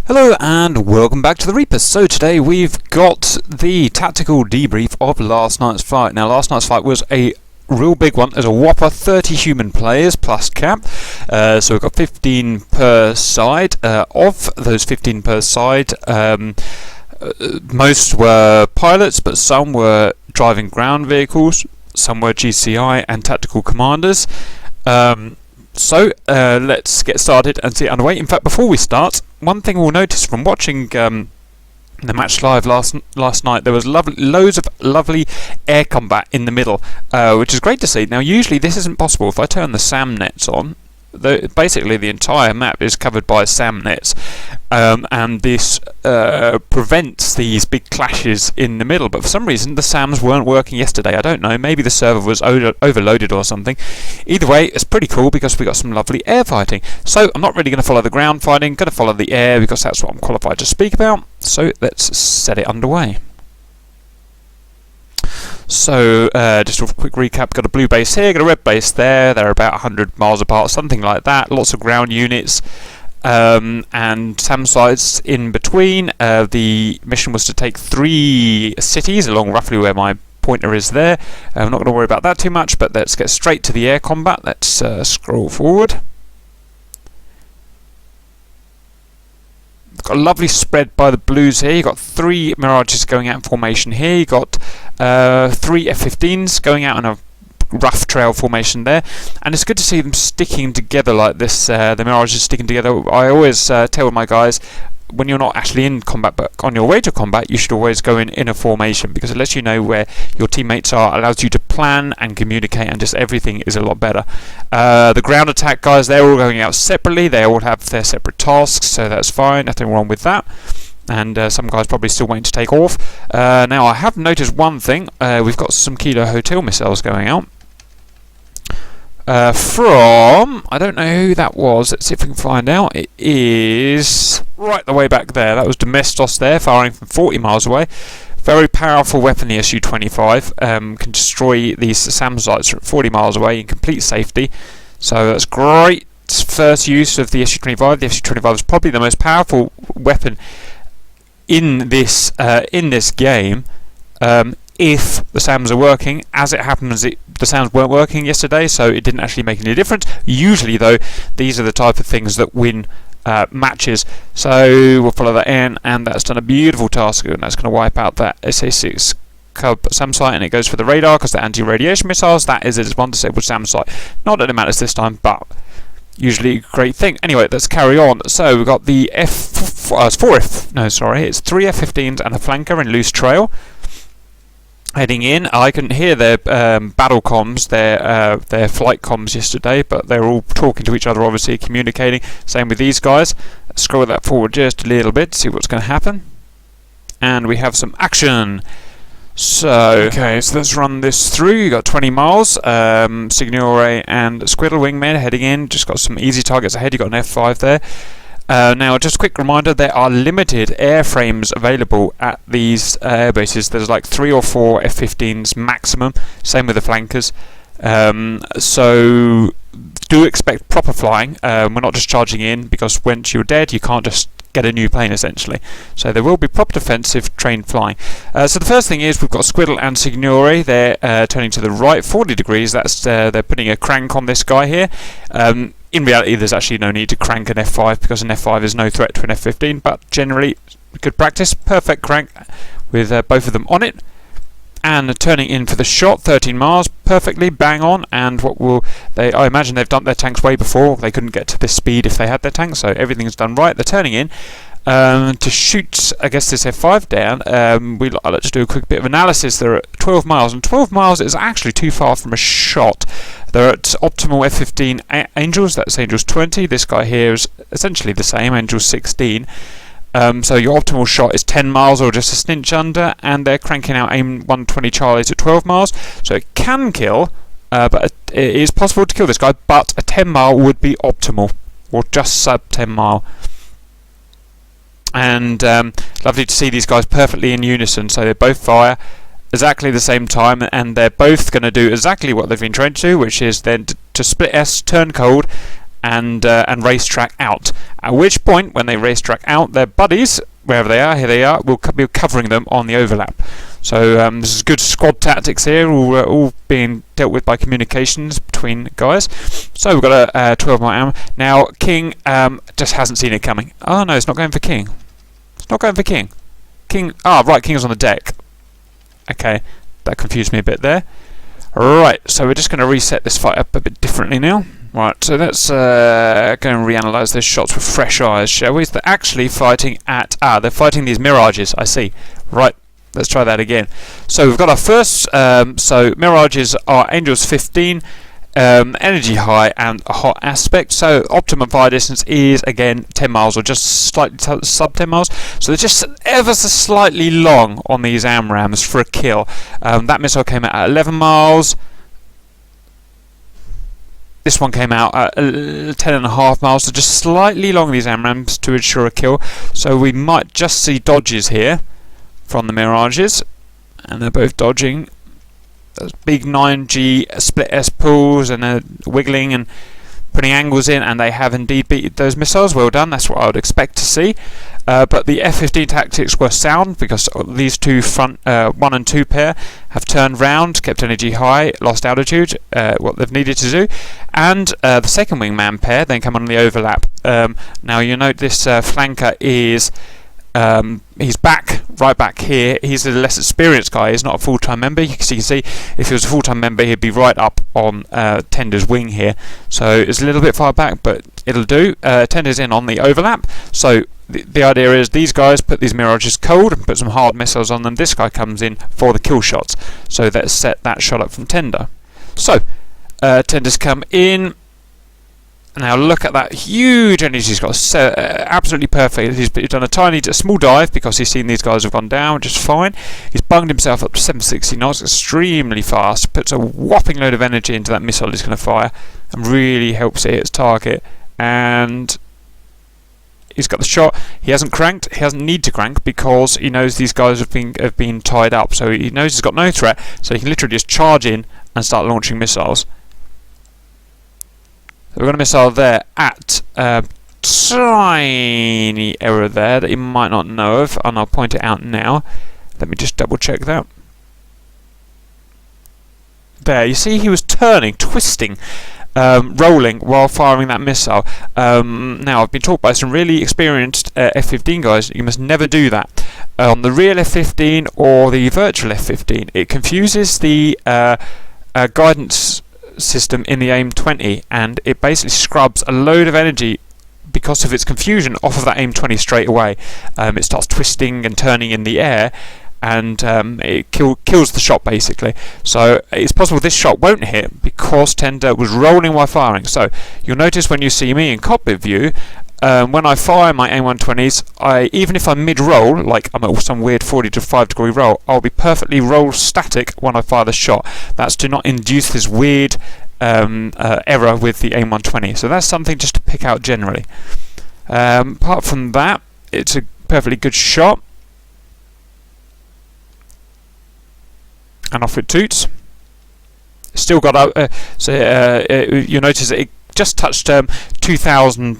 Hello and welcome back to the Reaper. So today we've got the tactical debrief of last night's fight. Now last night's fight was a real big one. There's a whopper 30 human players plus cap. So we've got 15 per side. Of those 15 per side, most were pilots, but some were driving ground vehicles, some were GCI and tactical commanders. So let's get started and see it underway. In fact, before we start, one thing we'll notice from watching the match live last night, there was loads of lovely air combat in the middle, which is great to see. Now, usually this isn't possible. If I turn the SAM nets on, basically the entire map is covered by SAM nets, and this prevents these big clashes in the middle. But for some reason the SAMs weren't working yesterday. I don't know, maybe the server was overloaded or something. Either way, it's pretty cool because we got some lovely air fighting. So I'm not really going to follow the ground fighting, going to follow the air because that's what I'm qualified to speak about. So let's set it underway. So, just a quick recap, got a blue base here, got a red base there, they're about 100 miles apart, something like that, lots of ground units, and SAM sites in between. The mission was to take 3 cities along roughly where my pointer is there. I'm not going to worry about that too much, but let's get straight to the air combat. Let's scroll forward. Got a lovely spread by the blues here. You've got 3 Mirages going out in formation here. You've got 3 F-15s going out in a rough trail formation there. And it's good to see them sticking together like this. The Mirages sticking together. I always tell my guys, when you're not actually in combat but on your way to combat, you should always go in a formation, because it lets you know where your teammates are, allows you to plan and communicate, and just everything is a lot better. The ground attack guys, they're all going out separately, they all have their separate tasks, so that's fine, nothing wrong with that. And some guys probably still waiting to take off. Now I have noticed one thing, we've got some Kilo Hotel missiles going out. From, I don't know who that was, let's see if we can find out. It is right the way back there. That was Domestos there, firing from 40 miles away. Very powerful weapon, the Su-25. Can destroy these SAM sites at 40 miles away in complete safety. So that's great first use of the Su-25. The Su-25 is probably the most powerful weapon in this game. If the SAMs are working. As it happens, the SAMs weren't working yesterday, so it didn't actually make any difference. Usually, though, these are the type of things that win matches. So we'll follow that in, and that's done a beautiful task, and that's going to wipe out that SA-6 Cub SAM site, and it goes for the radar because they're anti-radiation missiles. That is its one disabled SAM site. Not that it matters this time, but usually a great thing. Anyway, let's carry on. So we've got the it's 3 F-15s and a flanker in loose trail. Heading in, I couldn't hear their battle comms, their flight comms yesterday, but they're all talking to each other, obviously communicating. Same with these guys. Let's scroll that forward just a little bit, see what's going to happen. And we have some action. So, okay, so let's run this through. You got 20 miles, Signore and Squiddle Wingmen heading in. Just got some easy targets ahead. You got an F5 there. Now, just a quick reminder, there are limited airframes available at these air bases. There's like 3 or 4 F-15s maximum, same with the flankers. So do expect proper flying. We're not just charging in, because once you're dead, you can't just get a new plane, essentially. So there will be proper defensive trained flying. So the first thing is we've got Squiddle and Signore. They're turning to the right 40 degrees. That's they're putting a crank on this guy here. In reality, there's actually no need to crank an F5 because an F5 is no threat to an F-15, but generally, good practice. Perfect crank with both of them on it. And turning in for the shot, 13 miles, perfectly bang on. And I imagine they've dumped their tanks way before. They couldn't get to this speed if they had their tanks, so everything's done right. They're turning in to shoot, I guess, this F5 down. Let's just do a quick bit of analysis. They're at 12 miles, and 12 miles is actually too far from a shot. They're at optimal F-15 Angels, that's Angels 20. This guy here is essentially the same, Angels 16. So your optimal shot is 10 miles or just a snitch under, and they're cranking out AIM 120 Charlies at 12 miles. So it can kill, but it is possible to kill this guy, but a 10 mile would be optimal, or just sub 10 mile. And lovely to see these guys perfectly in unison, so they both fire exactly the same time, and they're both going to do exactly what they've been trained to do, which is then to split S, turn cold, and racetrack out. At which point, when they racetrack out, their buddies, wherever they are, here they are, will be covering them on the overlap. So this is good squad tactics here, all being dealt with by communications between guys. So we've got a 12 mile ammo. Now King just hasn't seen it coming. Oh no, it's not going for King. It's not going for King. King. Ah, right, King is on the deck. Okay, that confused me a bit there. Right, so we're just going to reset this fight up a bit differently now. Right, so let's go and reanalyse those shots with fresh eyes, shall we? They're actually fighting at... they're fighting these mirages, I see. Right, let's try that again. So we've got our first... so mirages are Angels 15, energy high and a hot aspect. So optimum fire distance is, again, 10 miles or just slightly sub 10 miles. So they're just ever so slightly long on these AMRAAMs for a kill. That missile came out at 11 miles. This one came out at 10.5 miles, so just slightly long these AMRAAMs to ensure a kill. So we might just see dodges here from the mirages, and they're both dodging. Those big 9G split S pulls and wiggling and putting angles in, and they have indeed beat those missiles. Well done, that's what I would expect to see. But the F-15 tactics were sound because these two front 1 and 2 pair have turned round, kept energy high, lost altitude, what they've needed to do, and the second wingman pair then come on the overlap. Now you note this flanker is he's right back here. He's a less experienced guy. He's not a full-time member. You can see if he was a full-time member, he'd be right up on Tender's wing here. So it's a little bit far back, but it'll do. Tender's in on the overlap. So the idea is these guys put these mirages cold and put some hard missiles on them. This guy comes in for the kill shots. So let's set that shot up from Tender. So Tender's come in. Now look at that huge energy he's got, absolutely perfect. He's done a small dive because he's seen these guys have gone down just fine. He's bunged himself up to 760 knots, extremely fast, puts a whopping load of energy into that missile he's going to fire and really helps it hit its target. And he's got the shot. He hasn't cranked, he doesn't need to crank because he knows these guys have been tied up, so he knows he's got no threat, so he can literally just charge in and start launching missiles. We've got a missile there at tiny error there that you might not know of, and I'll point it out now. Let me just double check that. There, you see he was turning, twisting, rolling while firing that missile. Now, I've been taught by some really experienced F-15 guys, you must never do that. On the real F-15 or the virtual F-15, it confuses the guidance system in the AIM-20, and it basically scrubs a load of energy because of its confusion off of that AIM-20 straight away. It starts twisting and turning in the air, and it kills the shot basically. So it's possible this shot won't hit because Tender was rolling while firing. So you'll notice when you see me in cockpit view, when I fire my AIM-120s, even if I'm mid-roll, like I'm at some weird 45 degree roll, I'll be perfectly roll static when I fire the shot. That's to not induce this weird error with the AIM-120. So that's something just to pick out generally. Apart from that, it's a perfectly good shot. And off it toots. Still got you notice that it just touched 2,000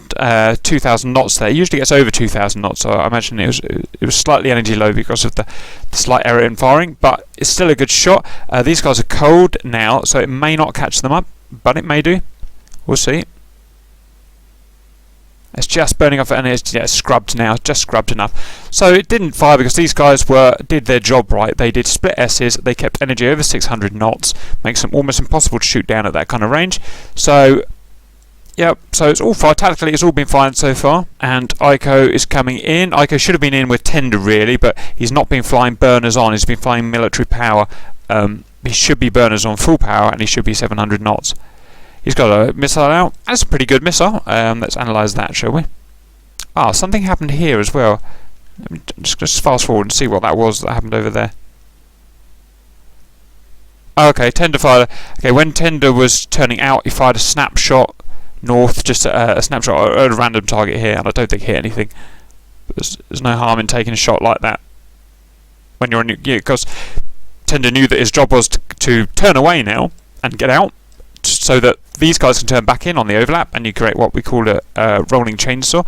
knots there. It usually gets over 2,000 knots, so I imagine it was slightly energy low because of the slight error in firing, but it's still a good shot. These guys are cold now, so it may not catch them up, but it may do. We'll see. It's just burning off, and it's scrubbed now, just scrubbed enough. So it didn't fire because these guys did their job right. They did split S's, they kept energy over 600 knots, makes them almost impossible to shoot down at that kind of range. So yep, so it's all fine. Tactically, it's all been fine so far. And Ico is coming in. Ico should have been in with Tender, really, but he's not been flying burners on. He's been flying military power. He should be burners on full power, and he should be 700 knots. He's got a missile out. That's a pretty good missile. Let's analyse that, shall we? Ah, something happened here as well. Let me just fast forward and see what that was that happened over there. Okay, Tender fired. Okay, when Tender was turning out, he fired a snapshot north, just a snapshot at a random target here, and I don't think he hit anything. But there's no harm in taking a shot like that when you're on your gear, because Tender knew that his job was to turn away now and get out so that these guys can turn back in on the overlap, and you create what we call a rolling chainsaw.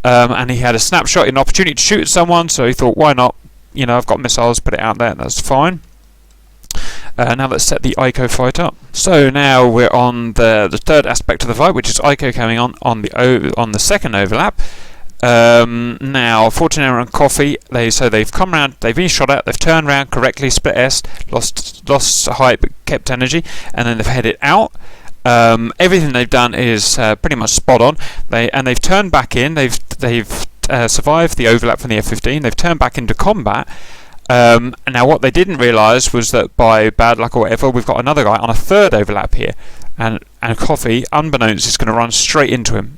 And he had a snapshot, an opportunity to shoot at someone, so he thought, why not? You know, I've got missiles, put it out there, that's fine. Now let's set the ICO fight up. So now we're on the third aspect of the fight, which is ICO coming on the second overlap. Now, Fortunato and Coffee, they've come around, they've been shot at, they've turned around correctly, split S, lost height but kept energy, and then they've headed out. Everything they've done is pretty much spot on. They've turned back in. They've survived the overlap from the F-15. They've turned back into combat. And now what they didn't realise was that by bad luck or whatever, we've got another guy on a third overlap here, and Coffee, unbeknownst, is going to run straight into him.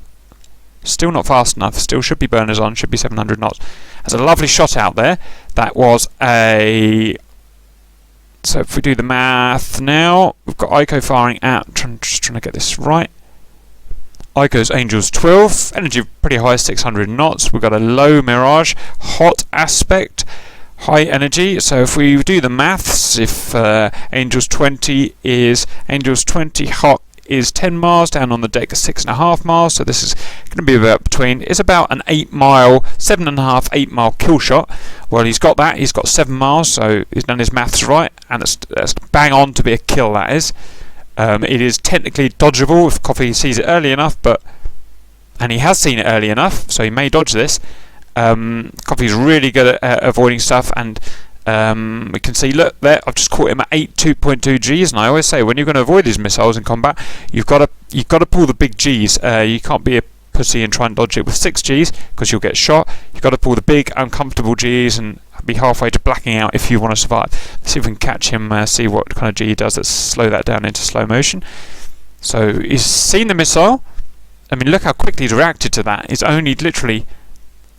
Still not fast enough. Still should be burners on. Should be 700 knots. There's a lovely shot out there. That was a. So if we do the math now, we've got ICO firing at. Just trying to get this right. ICO's Angels 12. Energy pretty high, 600 knots. We've got a low mirage, hot aspect, high energy. So if we do the maths, if Angels 20 hot is 10 miles, down on the deck is 6.5 miles, so this is going to be about an 8 mile, 7.5, 8 mile kill shot. Well, he's got 7 miles, so he's done his maths right, and that's bang on to be a kill, that is. It is technically dodgeable if Coffee sees it early enough, and he has seen it early enough, so he may dodge this. Coffee's really good at avoiding stuff, and we can see, look there, I've just caught him at 2.2 Gs, and I always say when you're going to avoid these missiles in combat, you've got to pull the big Gs. You can't be a pussy and try and dodge it with 6 Gs because you'll get shot. You've got to pull the big uncomfortable Gs and be halfway to blacking out if you want to survive. Let's see if we can catch him, see what kind of G he does. Let's slow that down into slow motion. So he's seen the missile. I mean, look how quickly he's reacted to that. He's only literally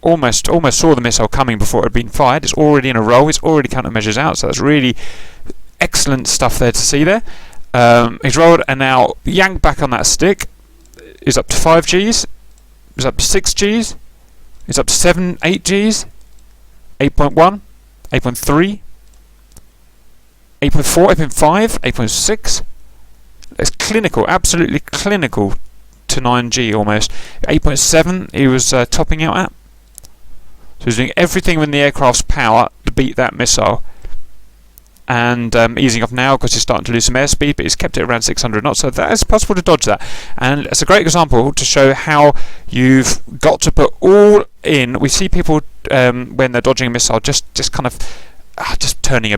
almost saw the missile coming before it had been fired. It's already in a roll. It's already countermeasures out. So that's really excellent stuff there to see there. He's rolled and now yanked back on that stick. Is up to 5 Gs. Is up to 6 Gs. Is up to 7, 8 Gs. 8.1, 8.3, 8.4, 8.5, 8.6. It's clinical, absolutely clinical to 9G almost. 8.7 he was topping out at. So he's doing everything within the aircraft's power to beat that missile. And easing off now because he's starting to lose some airspeed, but he's kept it around 600 knots, so that is possible to dodge that. And it's a great example to show how you've got to put all in. We see people when they're dodging a missile just kind of just turning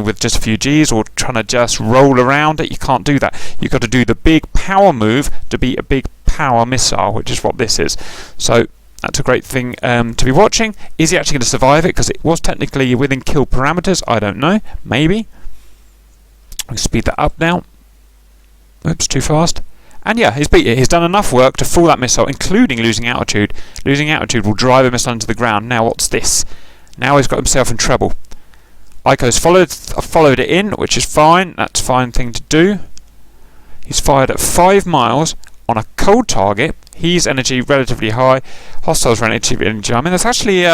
with just a few Gs, or trying to just roll around it. You can't do that. You've got to do the big power move to beat a big power missile, which is what this is. So that's a great thing to be watching. Is he actually going to survive it? Because it was technically within kill parameters. I don't know. Maybe. I'll speed that up now. Oops, too fast. And yeah, he's beat it. He's done enough work to fool that missile, including losing altitude. Losing altitude will drive a missile into the ground. Now what's this? Now he's got himself in trouble. ICO's followed it in, which is fine. That's a fine thing to do. He's fired at 5 miles on a cold target. He's energy relatively high. Hostiles relatively energy. I mean, that's actually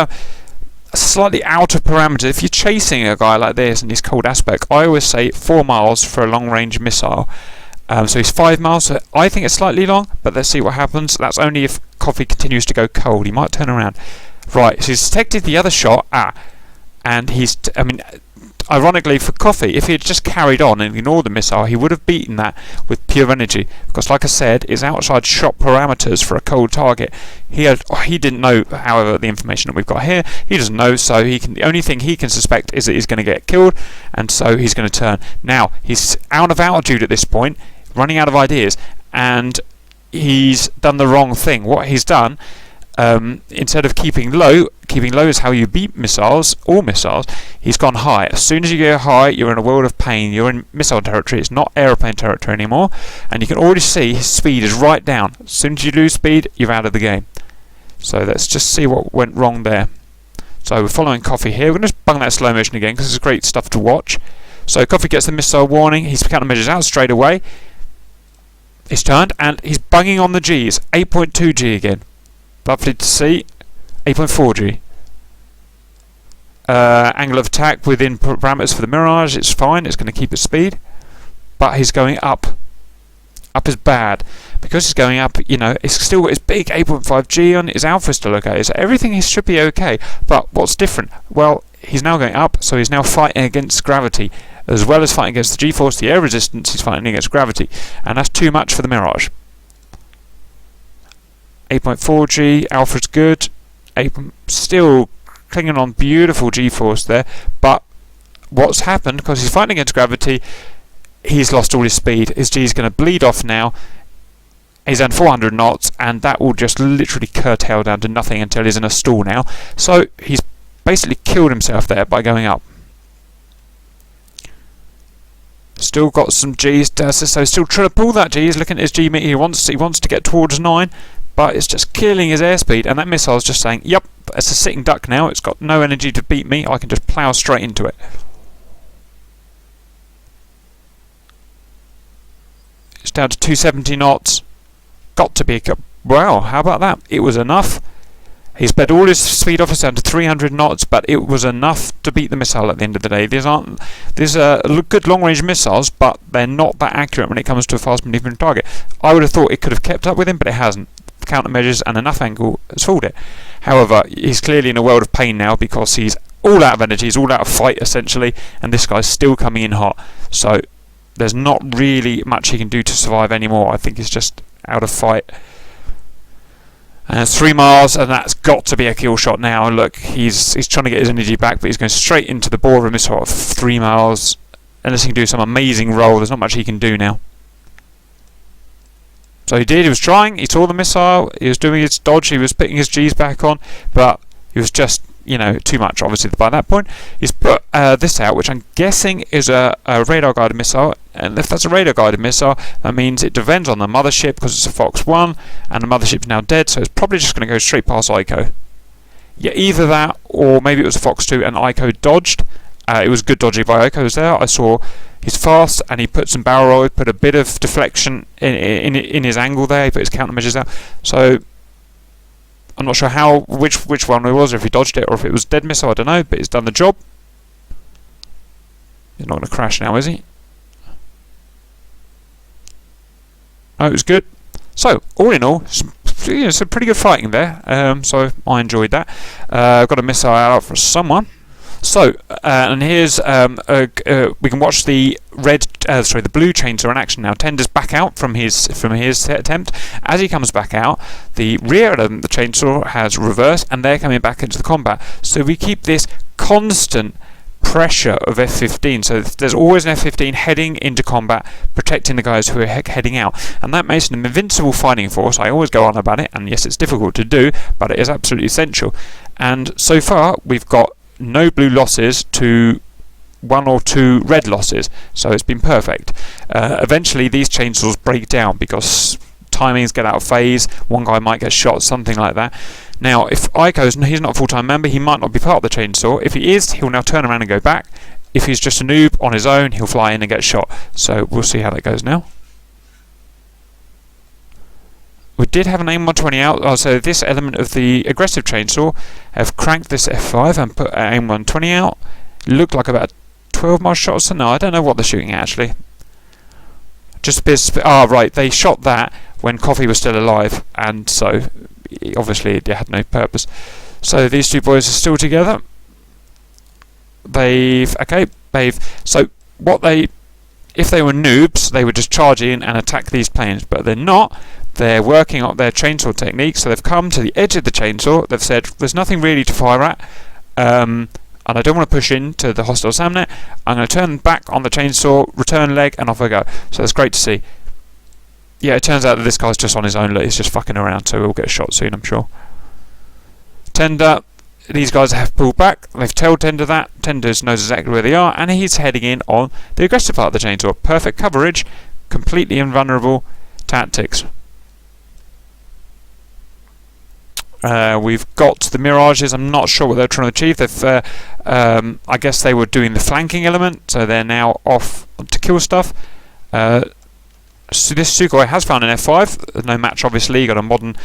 slightly out of parameters. If you're chasing a guy like this and he's cold aspect, I always say 4 miles for a long-range missile. So he's 5 miles. So I think it's slightly long, but let's see what happens. That's only if Coffee continues to go cold. He might turn around. Right, so he's detected the other shot. And he's, I mean, ironically for Coffee, if he had just carried on and ignored the missile, he would have beaten that with pure energy. Because, like I said, it's outside shot parameters for a cold target. He didn't know, however, the information that we've got here. He doesn't know, so the only thing he can suspect is that he's going to get killed, and so he's going to turn. Now he's out of altitude at this point, running out of ideas, and he's done the wrong thing. What he's done, instead of keeping low is how you beat missiles, all missiles, he's gone high. As soon as you go high, you're in a world of pain. You're in missile territory. It's not aeroplane territory anymore, and you can already see his speed is right down. As soon as you lose speed, you're out of the game. So let's just see what went wrong there. So we're following Coffee here. We're going to just bung that slow motion again because it's great stuff to watch. So Coffee gets the missile warning. He's countermeasures out straight away. He's turned and he's bunging on the Gs. 8.2 G again. Lovely to see. 8.4 G. Angle of attack within parameters for the Mirage. It's fine. It's going to keep its speed. But he's going up. Up is bad. Because it's going up, you know, it's still got its big 8.5G on, its alpha's still okay, so everything should be okay. But what's different? Well, he's now going up, so he's now fighting against gravity. As well as fighting against the G-force, the air resistance, he's fighting against gravity. And that's too much for the Mirage. 8.4G, alpha's good. Still clinging on, beautiful G-force there. But what's happened, because he's fighting against gravity, he's lost all his speed. His G is going to bleed off now. He's on 400 knots, and that will just literally curtail down to nothing until he's in a stall now. So he's basically killed himself there by going up. Still got some G's, so still trying to pull that G. He's looking at his G meter. He wants to get towards 9, but it's just killing his airspeed. And that missile is just saying, "Yep, it's a sitting duck now. It's got no energy to beat me. I can just plough straight into it." It's down to 270 knots. Got to be a wow, how about that? It was enough. He sped all his speed office down to 300 knots, but it was enough to beat the missile at the end of the day. These are good long-range missiles, but they're not that accurate when it comes to a fast-maneuvering target. I would have thought it could have kept up with him, but it hasn't. Countermeasures and enough angle has fooled it. However, he's clearly in a world of pain now because he's all out of energy, he's all out of fight essentially, and this guy's still coming in hot. So there's not really much he can do to survive anymore. I think he's just out of fight. And it's 3 miles, and that's got to be a kill shot now. Look, he's trying to get his energy back, but he's going straight into the bore of a missile at 3 miles. Unless he can do some amazing roll, there's not much he can do now. So he did, he was trying, he saw the missile, he was doing his dodge, he was putting his G's back on, but he was just, you know, too much obviously by that point. He's put this out, which I'm guessing is a radar guided missile, and if that's a radar guided missile, that means it depends on the mothership because it's a Fox 1 and the mothership's now dead, so it's probably just going to go straight past ICO. Yeah, either that or maybe it was a Fox 2 and ICO dodged. It was good dodging by ICO there. I saw he's fast and he put some barrel roll, put a bit of deflection in his angle there, he put his countermeasures out. So I'm not sure which one it was, or if he dodged it or if it was dead missile, I don't know, but it's done the job. He's not going to crash now, is he? Oh, it was good. So, all in all, some pretty good fighting there. So I enjoyed that. Got a missile out for someone. So, and here's we can watch the the blue chainsaw in action now. Tender's back out from his attempt. As he comes back out, the rear element of the chainsaw has reversed, and they're coming back into the combat. So we keep this constant pressure of F-15. So there's always an F-15 heading into combat, protecting the guys who are heading out, and that makes them an invincible fighting force. I always go on about it, and yes, it's difficult to do, but it is absolutely essential. And so far, we've got no blue losses to 1 or 2 red losses, so it's been perfect. Eventually these chainsaws break down because timings get out of phase, one guy might get shot, something like that. Now if he's not a full-time member, he might not be part of the chainsaw. If he is, he'll now turn around and go back. If he's just a noob on his own, he'll fly in and get shot. So we'll see how that goes now. We did have an AIM-120 out, so this element of the aggressive chainsaw have cranked this F5 and put AIM-120 out. Looked like about 12 mile shots, so no, I don't know what they're shooting at actually. Just a bit, right, they shot that when Coffee was still alive, and so obviously it had no purpose. So these two boys are still together. If they were noobs, they would just charge in and attack these planes, but they're not. They're working on their chainsaw technique, so they've come to the edge of the chainsaw. They've said, there's nothing really to fire at, and I don't want to push into the hostile SAMnet. I'm going to turn back on the chainsaw, return leg, and off I go. So that's great to see. Yeah, it turns out that this guy's just on his own. He's just fucking around, so we'll get a shot soon, I'm sure. Tender, these guys have pulled back. They've told Tender that. Tender knows exactly where they are, and he's heading in on the aggressive part of the chainsaw. Perfect coverage, completely invulnerable tactics. We've got the Mirages. I'm not sure what they're trying to achieve. They've, I guess they were doing the flanking element, so they're now off to kill stuff. So this Sukhoi has found an F5. No match, obviously. You got a modern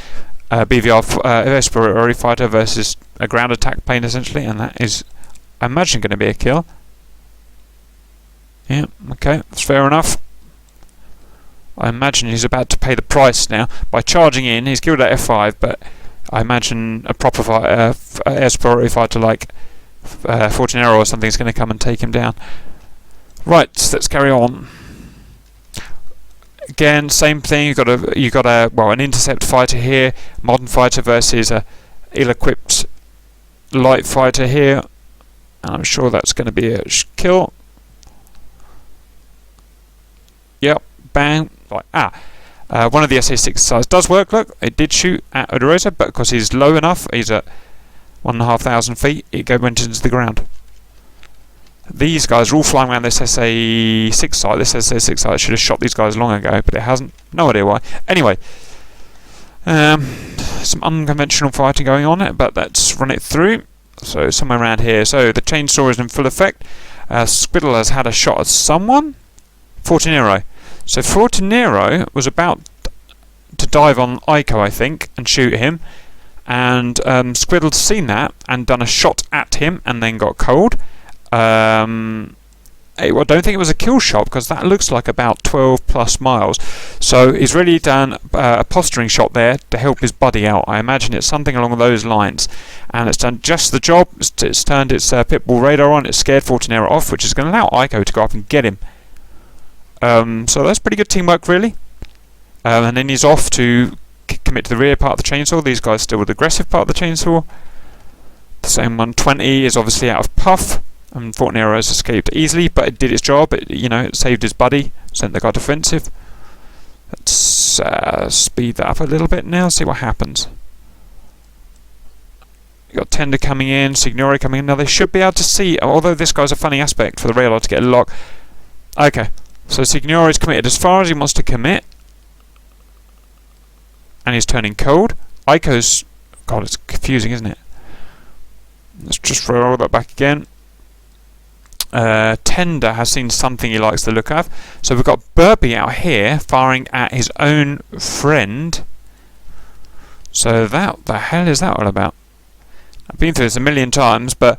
BVR Vesper fighter versus a ground attack plane, essentially, and that is, I imagine, going to be a kill. Yeah, okay, that's fair enough. I imagine he's about to pay the price now. By charging in, he's killed at F5, but I imagine a proper air superiority fighter like Fortinero or something is going to come and take him down. Right, let's carry on. Again, same thing. You got an intercept fighter here, modern fighter versus a ill-equipped light fighter here. And I'm sure that's going to be a kill. Yep, bang. Like one of the SA6 size does work. Look, it did shoot at Odorosa, but because he's low enough, he's at 1,500 feet, it went into the ground. These guys are all flying around this SA6 site. This SA6 site should have shot these guys long ago, but it hasn't. No idea why. Anyway, some unconventional fighting going on, but let's run it through. So somewhere around here. So the chainsaw is in full effect. Squiddle has had a shot at someone. Fortinero. So Fortinero was about to dive on Ico, I think, and shoot him. And Squiddle's seen that and done a shot at him and then got cold. I don't think it was a kill shot because that looks like about 12 plus miles. So he's really done a posturing shot there to help his buddy out. I imagine it's something along those lines. And it's done just the job. It's turned its pitbull radar on. It's scared Fortinero off, which is going to allow Ico to go up and get him. So that's pretty good teamwork, really. And then he's off to commit to the rear part of the chainsaw. These guys still with the aggressive part of the chainsaw. The same 120 is obviously out of puff. And Fortinero has escaped easily, but it did its job. It saved his buddy, sent the guy defensive. Let's speed that up a little bit now, see what happens. You got Tender coming in, Signori coming in. Now they should be able to see, although this guy's a funny aspect for the radar to get a lock. Okay, so Signori's committed as far as he wants to commit. And he's turning cold. Ico's... God, it's confusing, isn't it? Let's just throw all that back again. Tender has seen something he likes the look of. So we've got Burpee out here firing at his own friend. So what the hell is that all about? I've been through this a million times, but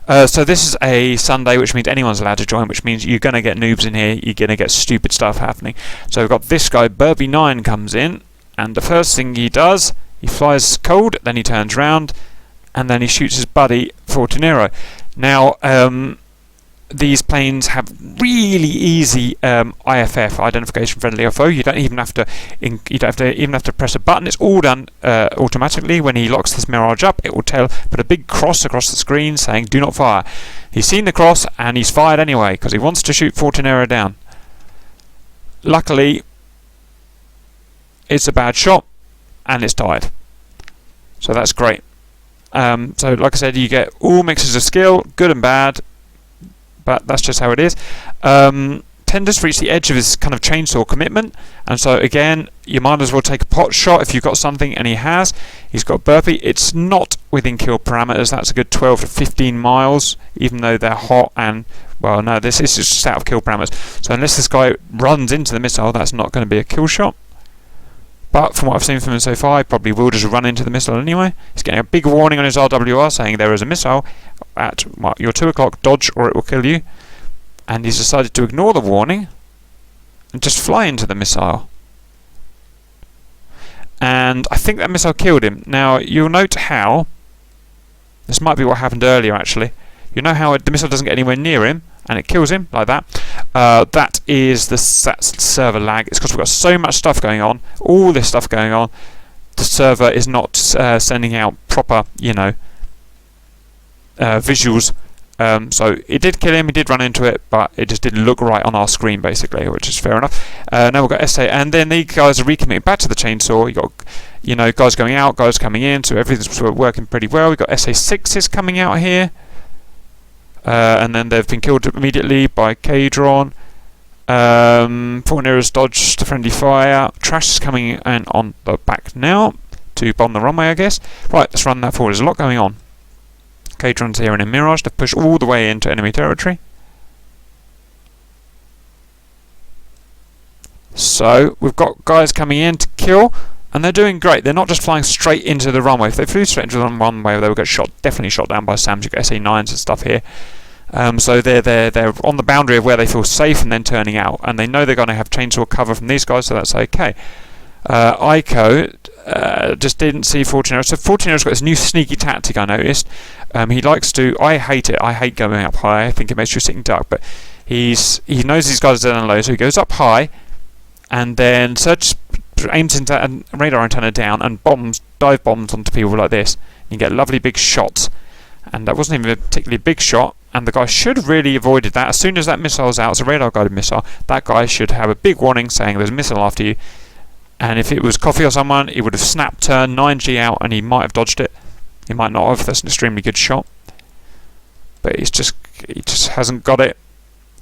so this is a Sunday, which means anyone's allowed to join, which means you're going to get noobs in here, you're going to get stupid stuff happening. So we've got this guy, Burpee 9 comes in, and the first thing he does, he flies cold, then he turns round, and then he shoots his buddy Fortinero. Now, these planes have really easy IFF, identification friendly FO. You don't even have to press a button. It's all done automatically. When he locks this Mirage up, it will put a big cross across the screen saying "Do not fire." He's seen the cross and he's fired anyway because he wants to shoot Fortinero down. Luckily, it's a bad shot and it's died. So that's great. So like I said, you get all mixes of skill, good and bad. But that's just how it is. Tender's reached the edge of his kind of chainsaw commitment, and so again, you might as well take a pot shot if you've got something, and he has. He's got Burpee. It's not within kill parameters. That's a good 12 to 15 miles, even though they're hot and, well, no, this is just out of kill parameters. So unless this guy runs into the missile, that's not going to be a kill shot. But from what I've seen from him so far, he probably will just run into the missile anyway. He's getting a big warning on his RWR saying there is a missile at your 2 o'clock, dodge or it will kill you. And he's decided to ignore the warning and just fly into the missile. And I think that missile killed him. Now, you'll note how, this might be what happened earlier actually, you know how the missile doesn't get anywhere near him and it kills him like that. That's server lag. It's because we've got so much stuff going on, all this stuff going on, the server is not sending out proper, visuals. So it did kill him, he did run into it, but it just didn't look right on our screen basically, which is fair enough. Now we've got SA, and then these guys are recommitting back to the chainsaw. You got, guys going out, guys coming in, so everything's working pretty well. We've got SA6s coming out here. And then they've been killed immediately by Kadron. Fortinero's dodged the friendly fire. Trash is coming in on the back now to bomb the runway, I guess. Right, let's run that forward. There's a lot going on. Kadron's here in a Mirage to push all the way into enemy territory. So we've got guys coming in to kill, and they're doing great. They're not just flying straight into the runway. If they flew straight into the runway, they would get definitely shot down by SAMs. You've got SA9s and stuff here. So they're on the boundary of where they feel safe and then turning out, and they know they're going to have chainsaw cover from these guys, so that's okay. Ico just didn't see Fortunero. So Fortunero's got this new sneaky tactic I noticed. He likes to. I hate it. I hate going up high. I think it makes you a sitting duck. But he knows these guys are down low, so he goes up high, and then aims into a radar antenna down and dive bombs onto people like this. You get lovely big shots, and that wasn't even a particularly big shot. And the guy should have really avoided that. As soon as that missile's out, it's a radar guided missile. That guy should have a big warning saying there's a missile after you. And if it was Coffee or someone, he would have snapped turn 9G out, and he might have dodged it. He might not have. That's an extremely good shot. But he just hasn't got it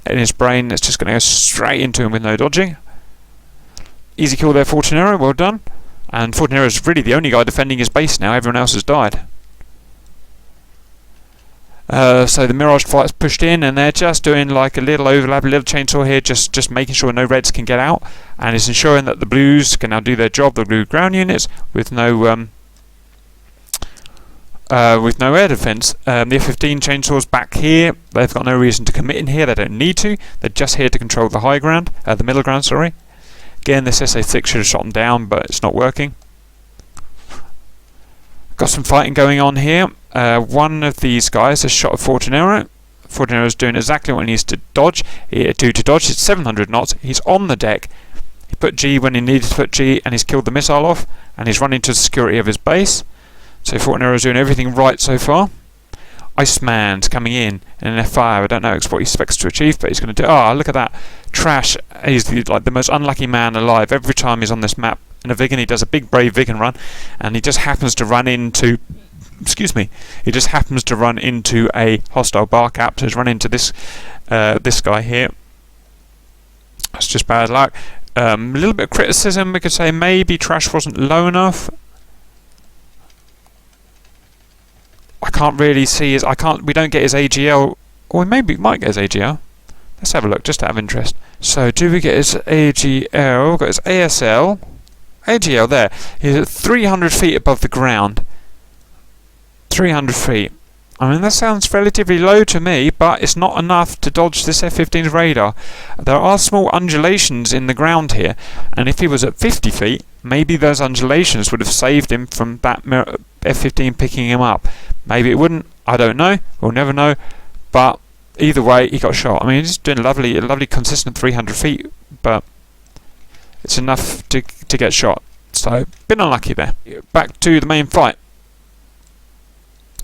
in his brain. It's just going to go straight into him with no dodging. Easy kill there, Fortunero. Well done. And Fortunero is really the only guy defending his base now. Everyone else has died. So the Mirage fight's pushed in, and they're just doing like a little overlap, a little chainsaw here, just making sure no reds can get out, and it's ensuring that the blues can now do their job, the blue ground units, with no air defense. The F-15 chainsaws back here. They've got no reason to commit in here. They don't need to. They're just here to control the high ground, the middle ground. Sorry. Again, this SA-6 should have shot them down, but it's not working. Got some fighting going on here. One of these guys has shot a Fortunero. Fortunero's doing exactly what he needs to dodge. It's 700 knots. He's on the deck. He put G when he needed to put G, and he's killed the missile off, and he's running to the security of his base. So Fortunero's doing everything right so far. Iceman's coming in an F5. I don't know what he expects to achieve, but he's going to do. Oh, look at that. Trash. He's the most unlucky man alive. Every time he's on this map in a Viggen, he does a big brave Viggen run, and he just happens to run into he just happens to run into a hostile bar cap. So he's run into this guy here. That's just bad luck. A little bit of criticism, we could say maybe Trash wasn't low enough. I can't really see his. We don't get his AGL, or maybe we might get his AGL. Let's have a look, just out of interest. So, do we get his AGL? We've got his ASL. AGL there. He's at 300 feet above the ground. 300 feet. I mean, that sounds relatively low to me, but it's not enough to dodge this F-15's radar. There are small undulations in the ground here, and if he was at 50 feet, maybe those undulations would have saved him from that F-15 picking him up. Maybe it wouldn't. I don't know. We'll never know. But either way, he got shot. I mean, he's doing a lovely consistent 300 feet, but it's enough to get shot. So, been unlucky there. Back to the main fight.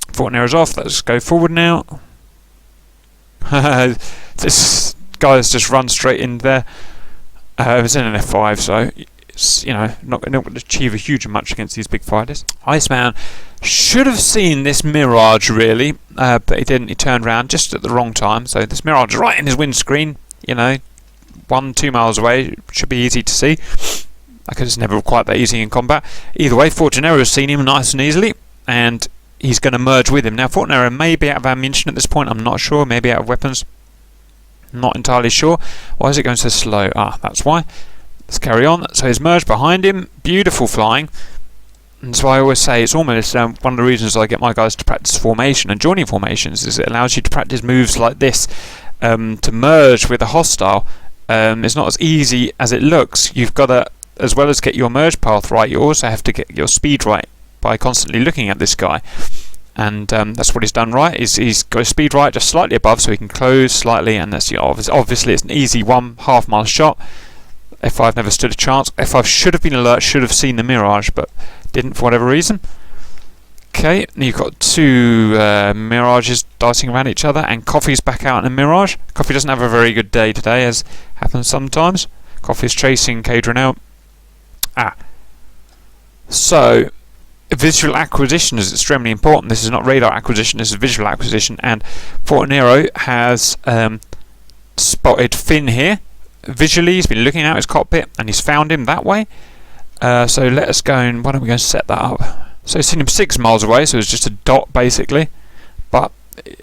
Fortunero's off. Let's go forward now. This guy's just run straight in there. It was in an F5, so it's, not going to achieve a huge much against these big fighters. Iceman should have seen this Mirage really, but he didn't. He turned around just at the wrong time. So this Mirage right in his windscreen, 1-2 miles away, should be easy to see. Like, it's never quite that easy in combat. Either way, Fortunero has seen him nice and easily, and he's going to merge with him. Now, Fortunero may be out of ammunition at this point. I'm not sure. Maybe out of weapons. Not entirely sure. Why is it going so slow? Ah, that's why. Let's carry on. So he's merged behind him. Beautiful flying. And so I always say it's almost one of the reasons I get my guys to practice formation and joining formations is it allows you to practice moves like this. To merge with a hostile is not as easy as it looks. You've got to, as well as get your merge path right, you also have to get your speed right by constantly looking at this guy. And that's what he's done right. He's got his speed right just slightly above so he can close slightly, and that's obviously it's an easy 1/2 mile shot. F5 never stood a chance. F5 should have been alert, should have seen the Mirage, but didn't for whatever reason. Okay, you've got two Mirages dicing around each other, and Coffee's back out in a Mirage. Coffee doesn't have a very good day today, as happens sometimes. Coffee's chasing Cadron out. So visual acquisition is extremely important. This is not radar acquisition, this is visual acquisition, and Fortunero has spotted Finn here. Visually, he's been looking out his cockpit and he's found him that way. So let us go and why don't we go and set that up? So he's seen him 6 miles away, so it's just a dot basically.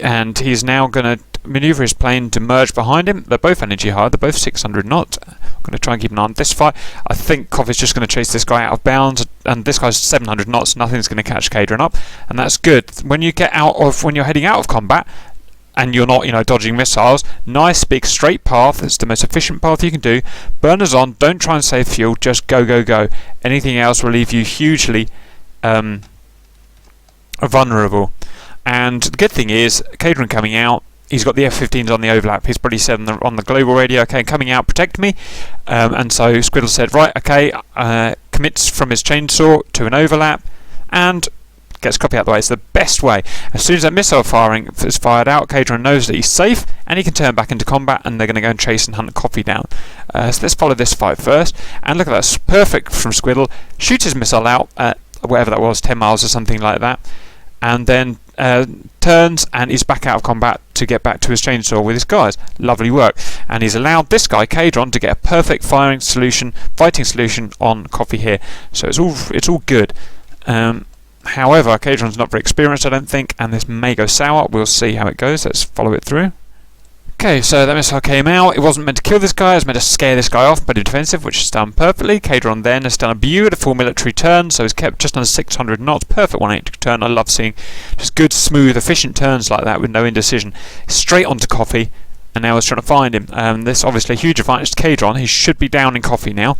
And he's now going to maneuver his plane to merge behind him. They're both energy high, they're both 600 knots. I'm going to try and keep an eye on this fight. I think Coffee's just going to chase this guy out of bounds, and this guy's 700 knots, nothing's going to catch Cadron up, and that's good. When you're heading out of combat, and you're not, dodging missiles, nice big straight path. It's the most efficient path you can do. Burners on, don't try and save fuel, just go, go, go. Anything else will leave you hugely vulnerable. And the good thing is, Cadron coming out, he's got the F-15s on the overlap. He's probably said on the global radio, okay, coming out, protect me. And so Squiddle said, right, okay, commits from his chainsaw to an overlap, and gets copy out the way. It's the best way. As soon as that missile firing is fired out, Cadron knows that he's safe, and he can turn back into combat, and they're going to go and chase and hunt Coffee down. So let's follow this fight first. And look at that, it's perfect from Squiddle. Shoots his missile out at whatever that was, 10 miles or something like that, and then turns and he's back out of combat to get back to his chainsaw with his guys. Lovely work. And he's allowed this guy, Cadron, to get a perfect fighting solution on Coffee here. So it's all good. However, Cadron's not very experienced, I don't think, and this may go sour. We'll see how it goes. Let's follow it through. Okay, so that missile came out. It wasn't meant to kill this guy, it was meant to scare this guy off, but defensive, which is done perfectly. Cadron then has done a beautiful military turn, so he's kept just under 600 knots. Perfect 180 turn. I love seeing just good, smooth, efficient turns like that with no indecision. Straight onto Coffee, and now he's trying to find him. This obviously a huge advantage to Cadron. He should be down in Coffee now.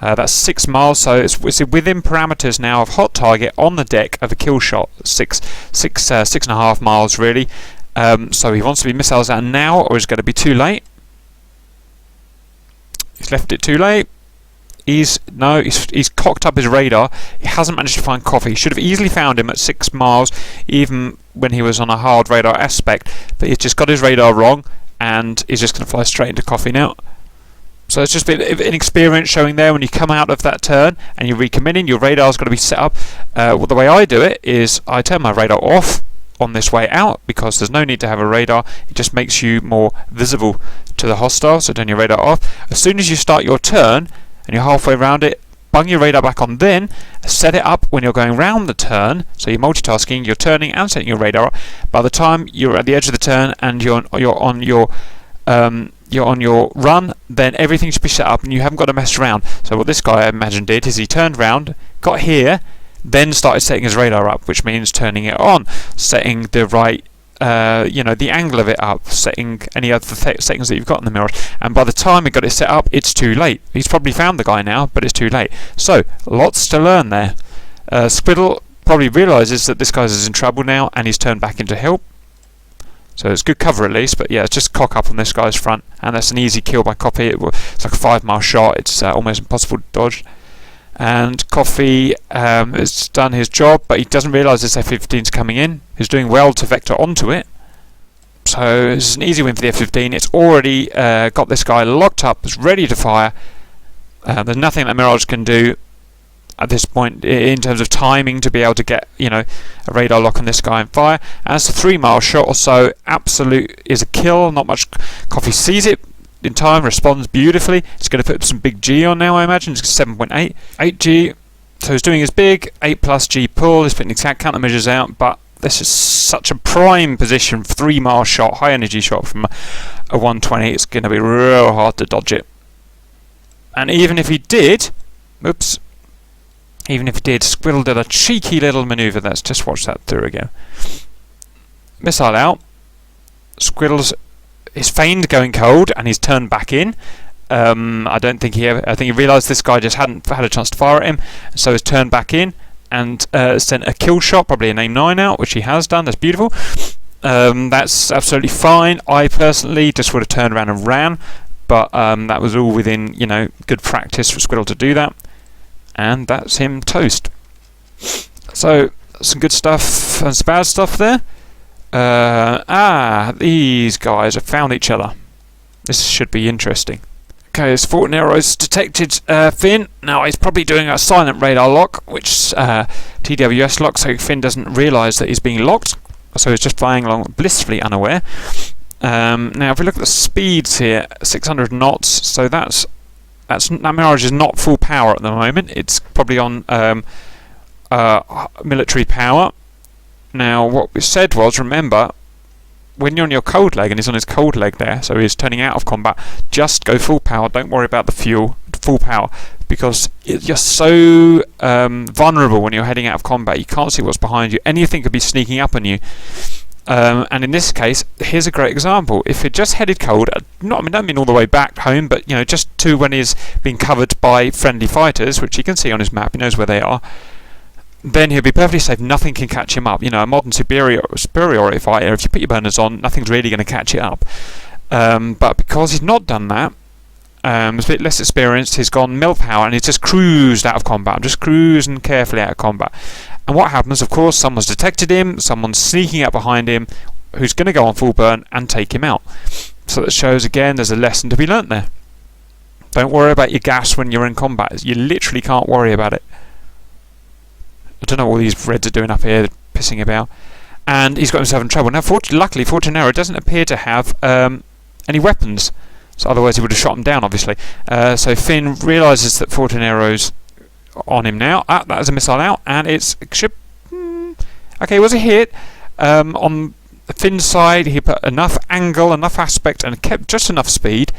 That's 6 miles, so it's within parameters now of hot target on the deck of a kill shot. 6.5 miles really. So he wants to be missiles out now, or is it going to be too late? He's left it too late. He's cocked up his radar. He hasn't managed to find Coffee. He should have easily found him at 6 miles, even when he was on a hard radar aspect. But he's just got his radar wrong, and he's just going to fly straight into Coffee now. So it's just a bit of inexperience showing there when you come out of that turn and you're recommitting. Your radar's got to be set up. Well, the way I do it is I turn my radar off on this way out, because there's no need to have a radar. It just makes you more visible to the hostile, so turn your radar off. As soon as you start your turn and you're halfway around it, bung your radar back on, then set it up when you're going round the turn, so you're multitasking, you're turning and setting your radar up. By the time you're at the edge of the turn and you're on your run, then everything should be set up and you haven't got to mess around. So what this guy, I imagine, did is he turned round, got here, then started setting his radar up, which means turning it on, setting the right, the angle of it up, setting any other settings that you've got in the mirror. And by the time he got it set up, it's too late. He's probably found the guy now, but it's too late. So, lots to learn there. Squiddle probably realises that this guy's in trouble now, and he's turned back into help. So it's good cover at least, but yeah, it's just cock up on this guy's front, and that's an easy kill by Coffee. It's like a 5 mile shot. It's almost impossible to dodge. And Coffee has done his job, but he doesn't realise this F-15's coming in. He's doing well to vector onto it. So it's an easy win for the F-15. It's already got this guy locked up, it's ready to fire. There's nothing that Mirage can do at this point in terms of timing to be able to get a radar lock on this guy and fire. As a 3 mile shot or so, absolute is a kill. Not much. Coffee sees it in time, responds beautifully. It's going to put some big G on now, I imagine. It's 7.8. 8G. So he's doing his big 8 plus G pull. He's putting exact countermeasures out, but this is such a prime position, 3 mile shot, high energy shot from a 120. It's going to be real hard to dodge it. And even if he did, Squiddle did a cheeky little manoeuvre. Let's just watch that through again. Missile out. Squiddle's is feigned going cold, and he's turned back in. I think he realised this guy just hadn't had a chance to fire at him, so he's turned back in and sent a kill shot, probably an AIM-9 out, which he has done. That's beautiful. That's absolutely fine. I personally just would have turned around and ran, but that was all within good practice for Squiddle to do that. And that's him toast. So some good stuff and some bad stuff there. These guys have found each other. This should be interesting. Okay, his Fortnero's detected Finn. Now he's probably doing a silent radar lock, which TWS lock, so Finn doesn't realise that he's being locked. So he's just flying along blissfully unaware. Now if we look at the speeds here, 600 knots. So that Mirage is not full power at the moment. It's probably on military power. Now what we said was, remember, when you're on your cold leg, and he's on his cold leg there, so he's turning out of combat, just go full power. Don't worry about the fuel. Full power, because you're so vulnerable when you're heading out of combat. You can't see what's behind you. Anything could be sneaking up on you. And in this case, here's a great example. If it just headed cold, I don't mean all the way back home, but just to when he's being covered by friendly fighters, which you can see on his map, he knows where they are, then he'll be perfectly safe. Nothing can catch him up. A modern superiority fighter, if you put your burners on, nothing's really going to catch it up. But because he's not done that, he's a bit less experienced, he's gone mill power and he's just cruised out of combat, just cruising carefully out of combat. And what happens, of course, someone's detected him, someone's sneaking up behind him, who's going to go on full burn and take him out. So that shows, again, there's a lesson to be learnt there. Don't worry about your gas when you're in combat. You literally can't worry about it. I don't know what all these reds are doing up here, pissing about. And he's got himself in trouble. Now, luckily, Fortunero doesn't appear to have any weapons. So otherwise he would have shot him down, obviously. So Finn realises that Fortunero's on him now. That is a missile out, and it's okay, it was a hit. On Finn's side, he put enough angle, enough aspect, and kept just enough speed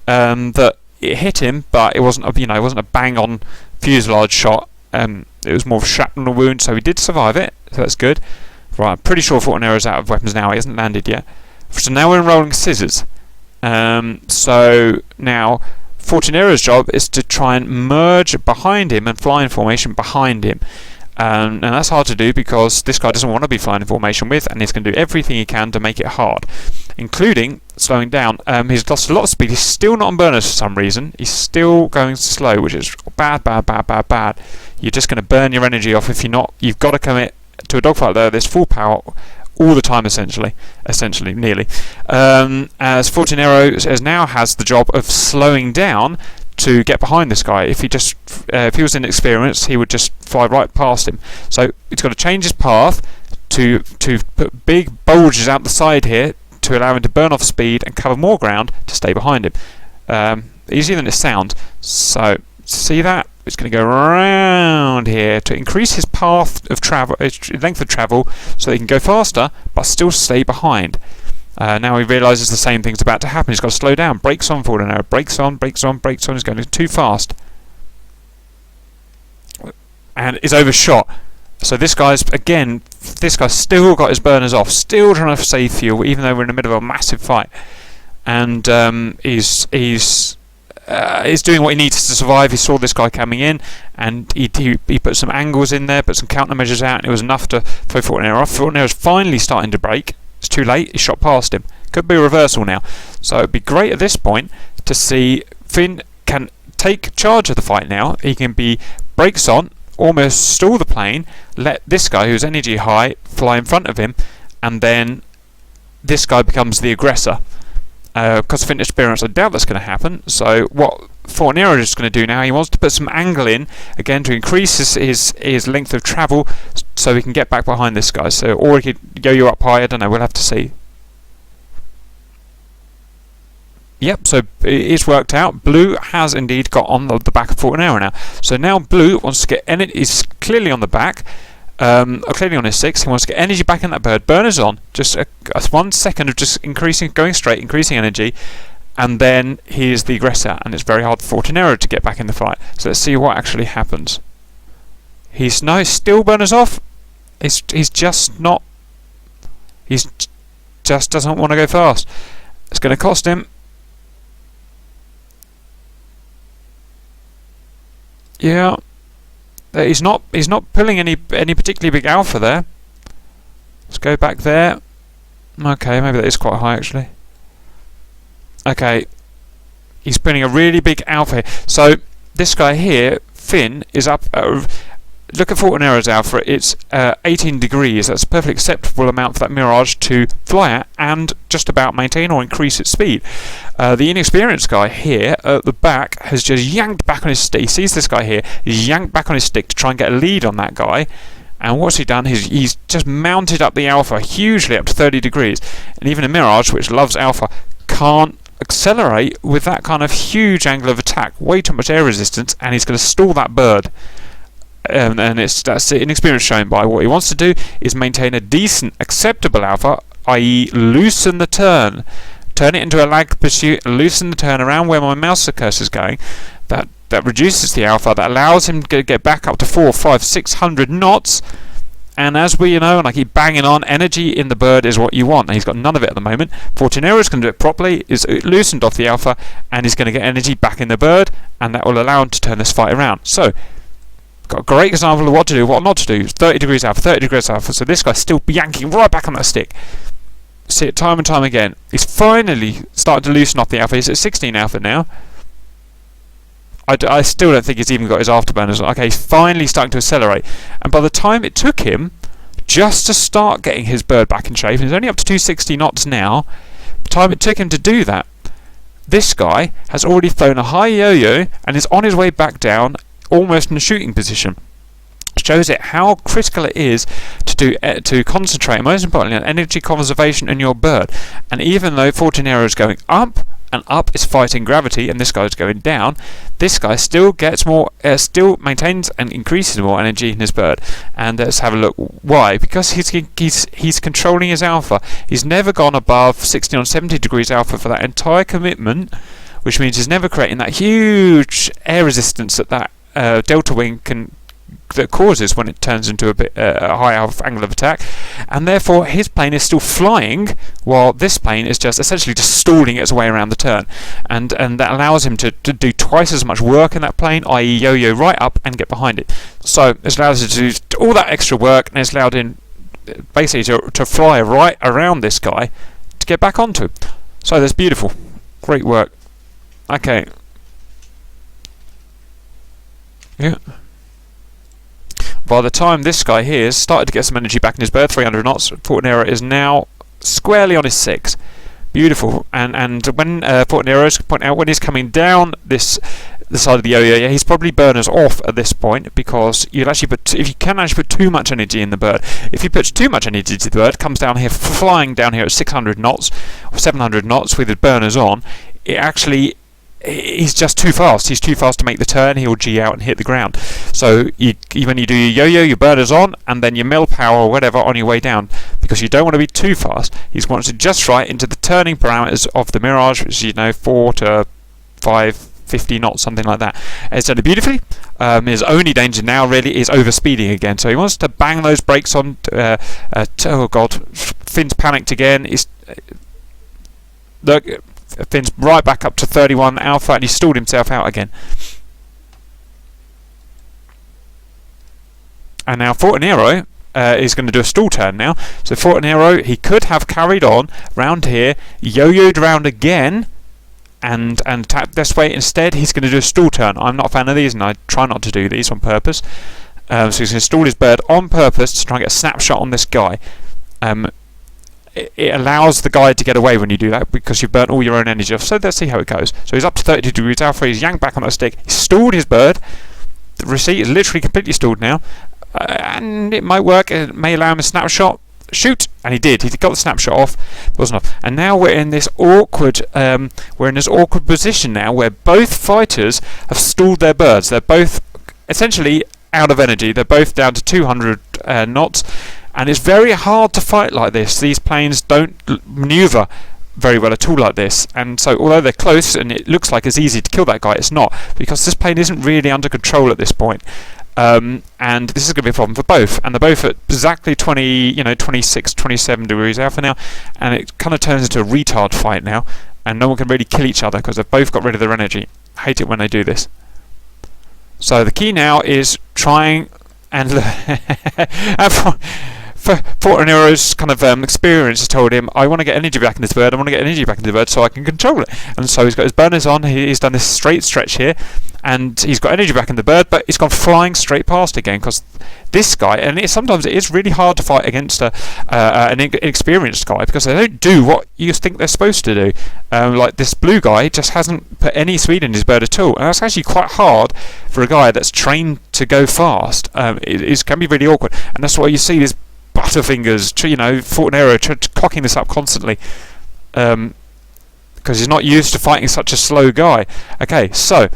that it hit him, but it wasn't a bang-on fuselage shot. It was more of a shrapnel wound, so he did survive it. So that's good. Right, I'm pretty sure Fortunero's out of weapons now. He hasn't landed yet. So now we're enrolling scissors. So now Fortunero's job is to try and merge behind him and fly in formation behind him. And that's hard to do because this guy doesn't want to be flying in formation with, and he's going to do everything he can to make it hard, including slowing down. He's lost a lot of speed. He's still not on burners for some reason. He's still going slow, which is bad. You're just going to burn your energy off if you're not. You've got to commit to a dogfight there. There's full power all the time, essentially, nearly. As Fortunero now has the job of slowing down to get behind this guy. If he was inexperienced, he would just fly right past him. So he's got to change his path to put big bulges out the side here to allow him to burn off speed and cover more ground to stay behind him. Easier than it sounds. So see that? It's going to go around here to increase his path of travel, length of travel, so he can go faster but still stay behind. Now he realises the same thing's about to happen. He's got to slow down. Brakes on, forward and arrow. Brakes on. He's going too fast. And is overshot. So this guy's still got his burners off, still trying to save fuel, even though we're in the middle of a massive fight. And he's doing what he needs to survive. He saw this guy coming in, and he put some angles in there, put some countermeasures out, and it was enough to throw Fortunero off. Fortunero's finally starting to brake. It's too late. He shot past him. Could be a reversal now. So it'd be great at this point to see Finn can take charge of the fight now. He can be brakes on, almost stall the plane, let this guy who's energy high fly in front of him, and then this guy becomes the aggressor. Because of Finn experience, I doubt that's going to happen. So what Fortunero is going to do now, he wants to put some angle in again to increase his length of travel, so he can get back behind this guy. So, or he could yo up high. I don't know. We'll have to see. Yep. So it's worked out. Blue has indeed got on the back of Fortunero now. So now Blue wants to get is clearly on the back. Clearly on his 6, he wants to get energy back in that bird. Burners on, just 1 second of just going straight, increasing energy, and then he is the aggressor, and it's very hard for Fortunero to get back in the fight. So let's see what actually happens. He's still burners off. He's just not. He's just doesn't want to go fast. It's going to cost him. Yeah. He's not pulling any particularly big alpha there. Let's go back there. Okay, maybe that is quite high actually. Okay, he's putting a really big alpha here. So this guy here, Finn, is up. Look at Fortunero's alpha. It's 18 degrees. That's a perfectly acceptable amount for that Mirage to fly at and just about maintain or increase its speed. The inexperienced guy here at the back has just yanked back on his stick. He sees this guy here. He's yanked back on his stick to try and get a lead on that guy. And what's he done? He's just mounted up the alpha hugely up to 30 degrees. And even a Mirage, which loves alpha, can't accelerate with that kind of huge angle of attack. Way too much air resistance, and he's going to stall that bird. And that's inexperience shown by what he wants to do is maintain a decent, acceptable alpha, i.e. loosen the turn. Turn it into a lag pursuit, loosen the turn around where my mouse cursor is going. That reduces the alpha, that allows him to get back up to 400, 500, 600 knots, And as we know, and I keep banging on, energy in the bird is what you want. And he's got none of it at the moment. Fortunero's going to do it properly, is loosened off the alpha, and he's going to get energy back in the bird, and that will allow him to turn this fight around. So, got a great example of what to do, what not to do. 30 degrees alpha, 30 degrees alpha. So this guy's still yanking right back on that stick. See it time and time again. He's finally starting to loosen off the alpha. He's at 16 alpha now. I still don't think he's even got his afterburners on. Okay, he's finally starting to accelerate. And by the time it took him just to start getting his bird back in shape, and he's only up to 260 knots now, the time it took him to do that, this guy has already flown a high yo-yo and is on his way back down, almost in a shooting position. Shows it how critical it is to concentrate, most importantly, on energy conservation in your bird. And even though Fortunero is going up, and up is fighting gravity, and this guy is going down, this guy still gets more, still maintains and increases more energy in his bird. And let's have a look. Why? Because he's controlling his alpha. He's never gone above 60 or 70 degrees alpha for that entire commitment, which means he's never creating that huge air resistance that delta wing that causes when it turns into a high alpha angle of attack, and therefore his plane is still flying while this plane is just essentially just stalling its way around the turn, and that allows him to do twice as much work in that plane, i.e. yo-yo right up and get behind it. So it allows him to do all that extra work, and it's allowed him basically to fly right around this guy to get back onto him. So that's beautiful, great work. Okay, yeah. By the time this guy here has started to get some energy back in his bird, 300 knots, Fortunero is now squarely on his 6. Beautiful. And when Fortunero's point out, when he's coming down the side of the yo-yo, yeah, he's probably burners off at this point, because you'll actually if you can actually put too much energy in the bird. If you put too much energy to the bird, comes down here, flying down here at 600 knots or 700 knots with his burners on, it actually, he's just too fast. He's too fast to make the turn. He'll G out and hit the ground. So when you do your yo-yo, your burners on, and then your mill power or whatever on your way down, because you don't want to be too fast. He wants it just right into the turning parameters of the Mirage, which is 4 to 5, 50 knots, something like that. And it's done it beautifully. His only danger now really is overspeeding again. So he wants to bang those brakes on. Oh god, Finn's panicked again. Look. Finn's right back up to 31 alpha, and he stalled himself out again. And now Fortunero is going to do a stall turn now. So Fortunero, he could have carried on round here, yo-yoed round again, and tapped this way. Instead, he's going to do a stall turn. I'm not a fan of these, and I try not to do these on purpose. So he's going to stall his bird on purpose to try and get a snapshot on this guy. It allows the guy to get away when you do that, because you've burnt all your own energy off. So let's see how it goes. So he's up to 30 degrees alpha, he's yanked back on that stick, he's stalled his bird. The receipt is literally completely stalled now, and it might work. It may allow him a snapshot. Shoot! And he did. He got the snapshot off. It wasn't off. And now we're in this awkward position now, where both fighters have stalled their birds. They're both essentially out of energy. They're both down to 200 knots. And it's very hard to fight like this. These planes don't maneuver very well at all like this. And so, although they're close and it looks like it's easy to kill that guy, it's not, because this plane isn't really under control at this point. And this is going to be a problem for both. And they're both at exactly 26, 27 degrees alpha now. And it kind of turns into a retard fight now. And no one can really kill each other because they've both got rid of their energy. I hate it when they do this. So the key now is trying and Fortunero's kind of experience has told him, I want to get energy back in this bird, so I can control it. And so he's got his burners on, he's done this straight stretch here, and he's got energy back in the bird, but he's gone flying straight past again, because this guy, and sometimes it is really hard to fight against an inexperienced guy, because they don't do what you think they're supposed to do. Like this blue guy just hasn't put any speed in his bird at all, and that's actually quite hard for a guy that's trained to go fast. It can be really awkward, and that's why you see this Butterfingers, Fortunero cocking this up constantly, because he's not used to fighting such a slow guy. Okay, so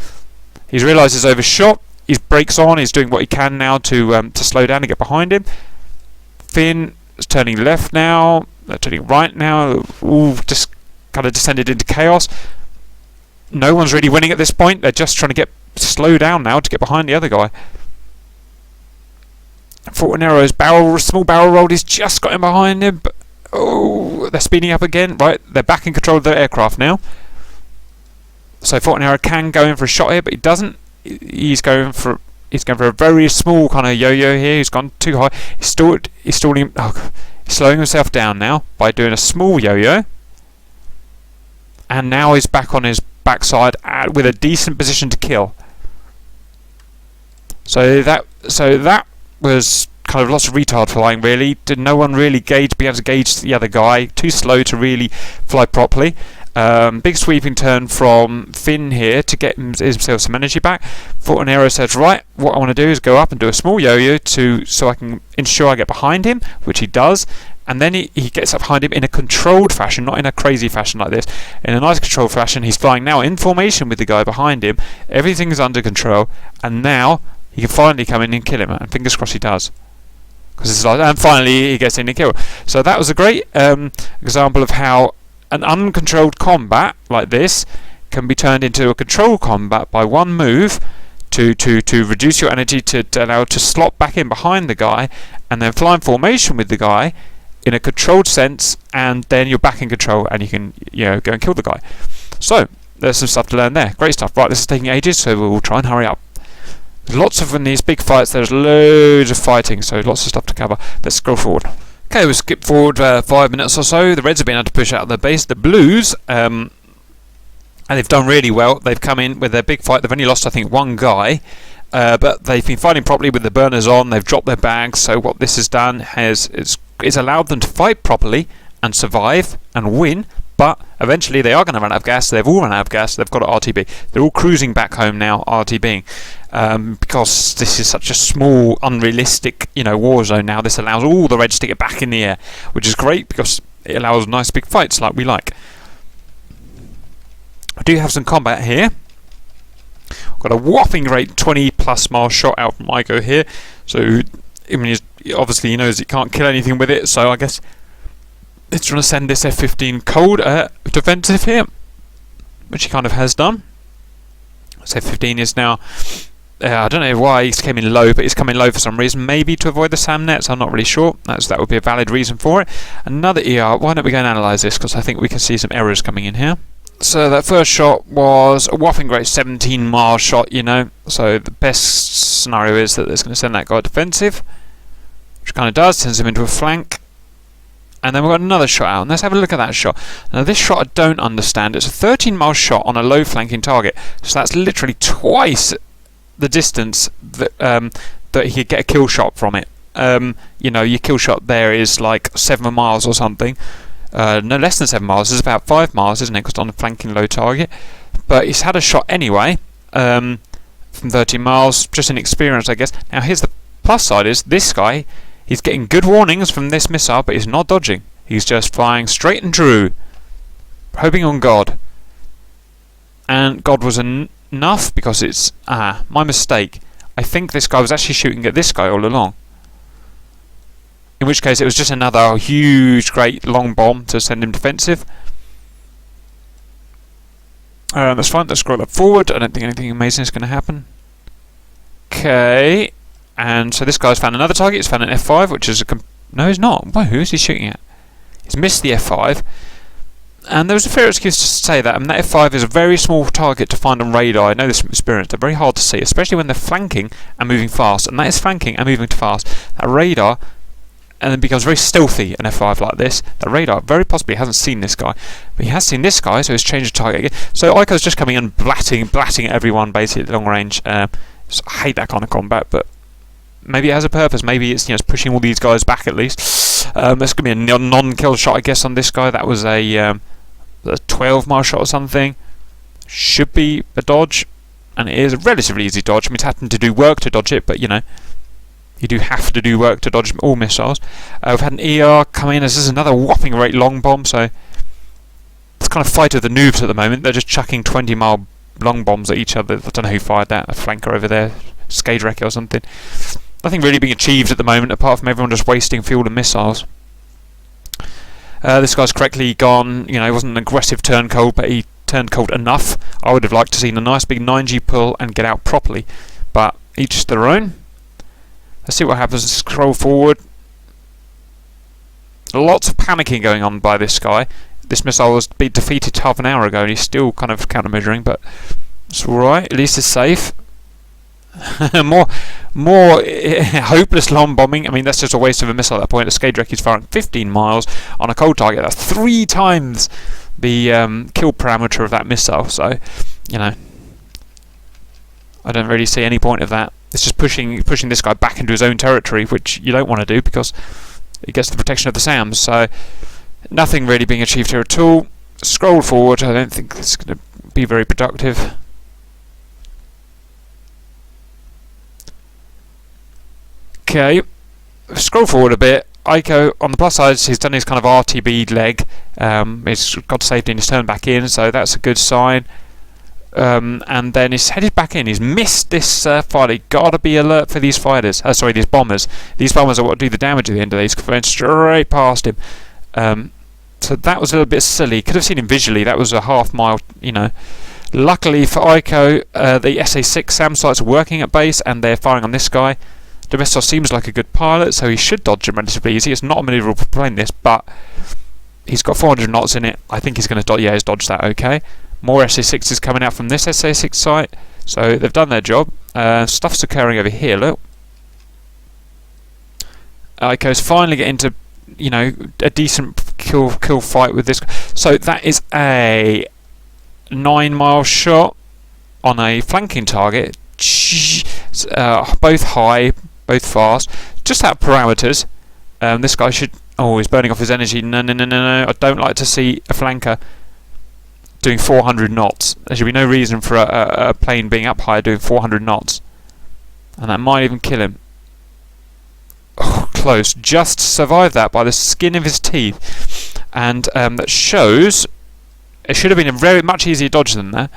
he's realised he's overshot. His brakes on. He's doing what he can now to slow down and get behind him. Finn is turning left now. They're turning right now. All just kind of descended into chaos. No one's really winning at this point. They're just trying to slow down now to get behind the other guy. Fortinaro's small barrel roll, he's just got him behind him, but oh, they're speeding up again. Right, they're back in control of their aircraft now. So Fortinaro can go in for a shot here, but he doesn't. He's going for a very small kind of yo-yo here. He's gone too high. He's slowing himself down now by doing a small yo-yo. And now he's back on his backside with a decent position to kill. So that was kind of lots of retard flying, really. Did no one really be able to gauge the other guy? Too slow to really fly properly. Big sweeping turn from Finn here to get himself some energy back. Fortinaro says, right, what I want to do is go up and do a small yo-yo so I can ensure I get behind him, which he does. And then he gets up behind him in a controlled fashion, not in a crazy fashion like this. In a nice controlled fashion, he's flying now in formation with the guy behind him. Everything's under control, and now he can finally come in and kill him. And fingers crossed he does. And finally he gets in and kill. So that was a great example of how an uncontrolled combat like this can be turned into a controlled combat by one move to reduce your energy to allow to slot back in behind the guy and then fly in formation with the guy in a controlled sense, and then you're back in control and you can go and kill the guy. So there's some stuff to learn there. Great stuff. Right, this is taking ages, so we'll try and hurry up. There's lots of in these big fights. There's loads of fighting, so lots of stuff to cover. Let's scroll forward. Okay, we'll skip forward 5 minutes or so. The Reds have been able to push out their base. The Blues, and they've done really well. They've come in with their big fight. They've only lost, I think, one guy. But they've been fighting properly with the burners on. They've dropped their bags. So what this has done is allowed them to fight properly and survive and win. But eventually they are going to run out of gas. They've all run out of gas. They've got to RTB. They're all cruising back home now, RTBing. Because this is such a small, unrealistic, war zone now. This allows all the Reds to get back in the air, which is great because it allows nice big fights like we like. I do have some combat here. I've got a whopping great 20+ mile shot out from Igo here. So, obviously he knows he can't kill anything with it, so I guess it's trying to send this F-15 cold defensive here, which he kind of has done. So F-15 is now, I don't know why he's came in low, but he's coming low for some reason, maybe to avoid the SAM nets, I'm not really sure. That would be a valid reason for it. Another ER, why don't we go and analyse this, because I think we can see some errors coming in here. So that first shot was a whopping great 17-mile shot, so the best scenario is that it's going to send that guy defensive, which kind of does, sends him into a flank. And then we've got another shot out, and let's have a look at that shot. Now this shot I don't understand. It's a 13-mile shot on a low flanking target, so that's literally twice the distance that he could get a kill shot from it. Your kill shot there is like 7 miles or something. No less than 7 miles. It's about 5 miles, isn't it? Because on a flanking low target. But he's had a shot anyway from 13 miles, just an experience, I guess. Now here's the plus side: is this guy. He's getting good warnings from this missile, but he's not dodging. He's just flying straight and true, hoping on God. And God was enough, because it's my mistake. I think this guy was actually shooting at this guy all along. In which case it was just another huge, great long bomb to send him defensive. That's fine. Let's scroll up forward. I don't think anything amazing is going to happen. Okay. And so this guy's found another target. He's found an F5, which is no, he's not. Why? Who is he shooting at? He's missed the F5. And there was a fair excuse to say that. And that F5 is a very small target to find on radar. I know this from experience. They're very hard to see, especially when they're flanking and moving fast. And that is flanking and moving fast. That radar, and it becomes very stealthy, an F5 like this. The radar very possibly hasn't seen this guy. But he has seen this guy, so he's changed the target again. So Ico's just coming and blatting at everyone, basically, at long range. So I hate that kind of combat, but maybe it has a purpose. Maybe it's it's pushing all these guys back at least. There's going to be a non-kill shot, I guess, on this guy. That was a 12-mile shot or something. Should be a dodge, and it is a relatively easy dodge. I mean, it's having to do work to dodge it, but you do have to do work to dodge all missiles. We've had an ER come in. This is another whopping great long bomb. So it's kind of fight of the noobs at the moment. They're just chucking 20-mile long bombs at each other. I don't know who fired that. A flanker over there, Skadrek or something. Nothing really being achieved at the moment, apart from everyone just wasting fuel and missiles. This guy's correctly gone. He wasn't an aggressive turn cold, but he turned cold enough. I would have liked to see a nice big 9G pull and get out properly, but each their own. Let's see what happens. Scroll forward. Lots of panicking going on by this guy. This missile was defeated half an hour ago, and he's still kind of countermeasuring, but it's alright. At least it's safe. more hopeless long bombing. I mean, that's just a waste of a missile at that point. The Skadrek is firing 15 miles on a cold target. That's 3 times the kill parameter of that missile. So, you know, I don't really see any point of that. It's just pushing this guy back into his own territory, which you don't want to do because he gets the protection of the SAMs. So, nothing really being achieved here at all. Scroll forward. I don't think it's going to be very productive. Okay, scroll forward a bit. Aiko, on the plus side, he's done his kind of RTB leg. He's got safety and he's turned back in, so that's a good sign. And then he's headed back in. He's missed this fight. You've got to be alert for these fighters. Sorry, these bombers. These bombers are what do the damage at the end of these. Went straight past him. So that was a little bit silly. Could have seen him visually. That was a half-mile, you know. Luckily for Aiko, the SA-6 SAM sites are working at base, and they're firing on this guy. Domestos seems like a good pilot, so he should dodge him relatively easy. It's not a manoeuvrable plane, this, but he's got 400 knots in it. I think he's going to he's dodged that okay. More SA-6s coming out from this SA-6 site, so they've done their job. Stuff's occurring over here, look. Aiko's finally getting to, you know, a decent kill fight with this. So that is a 9-mile shot on a flanking target. Both high, both fast. Just out of parameters. This guy should... Oh, he's burning off his energy. No. I don't like to see a flanker doing 400 knots. There should be no reason for a plane being up high doing 400 knots. And that might even kill him. Oh, close. Just survived that by the skin of his teeth. And that shows... It should have been a very much easier dodge than that.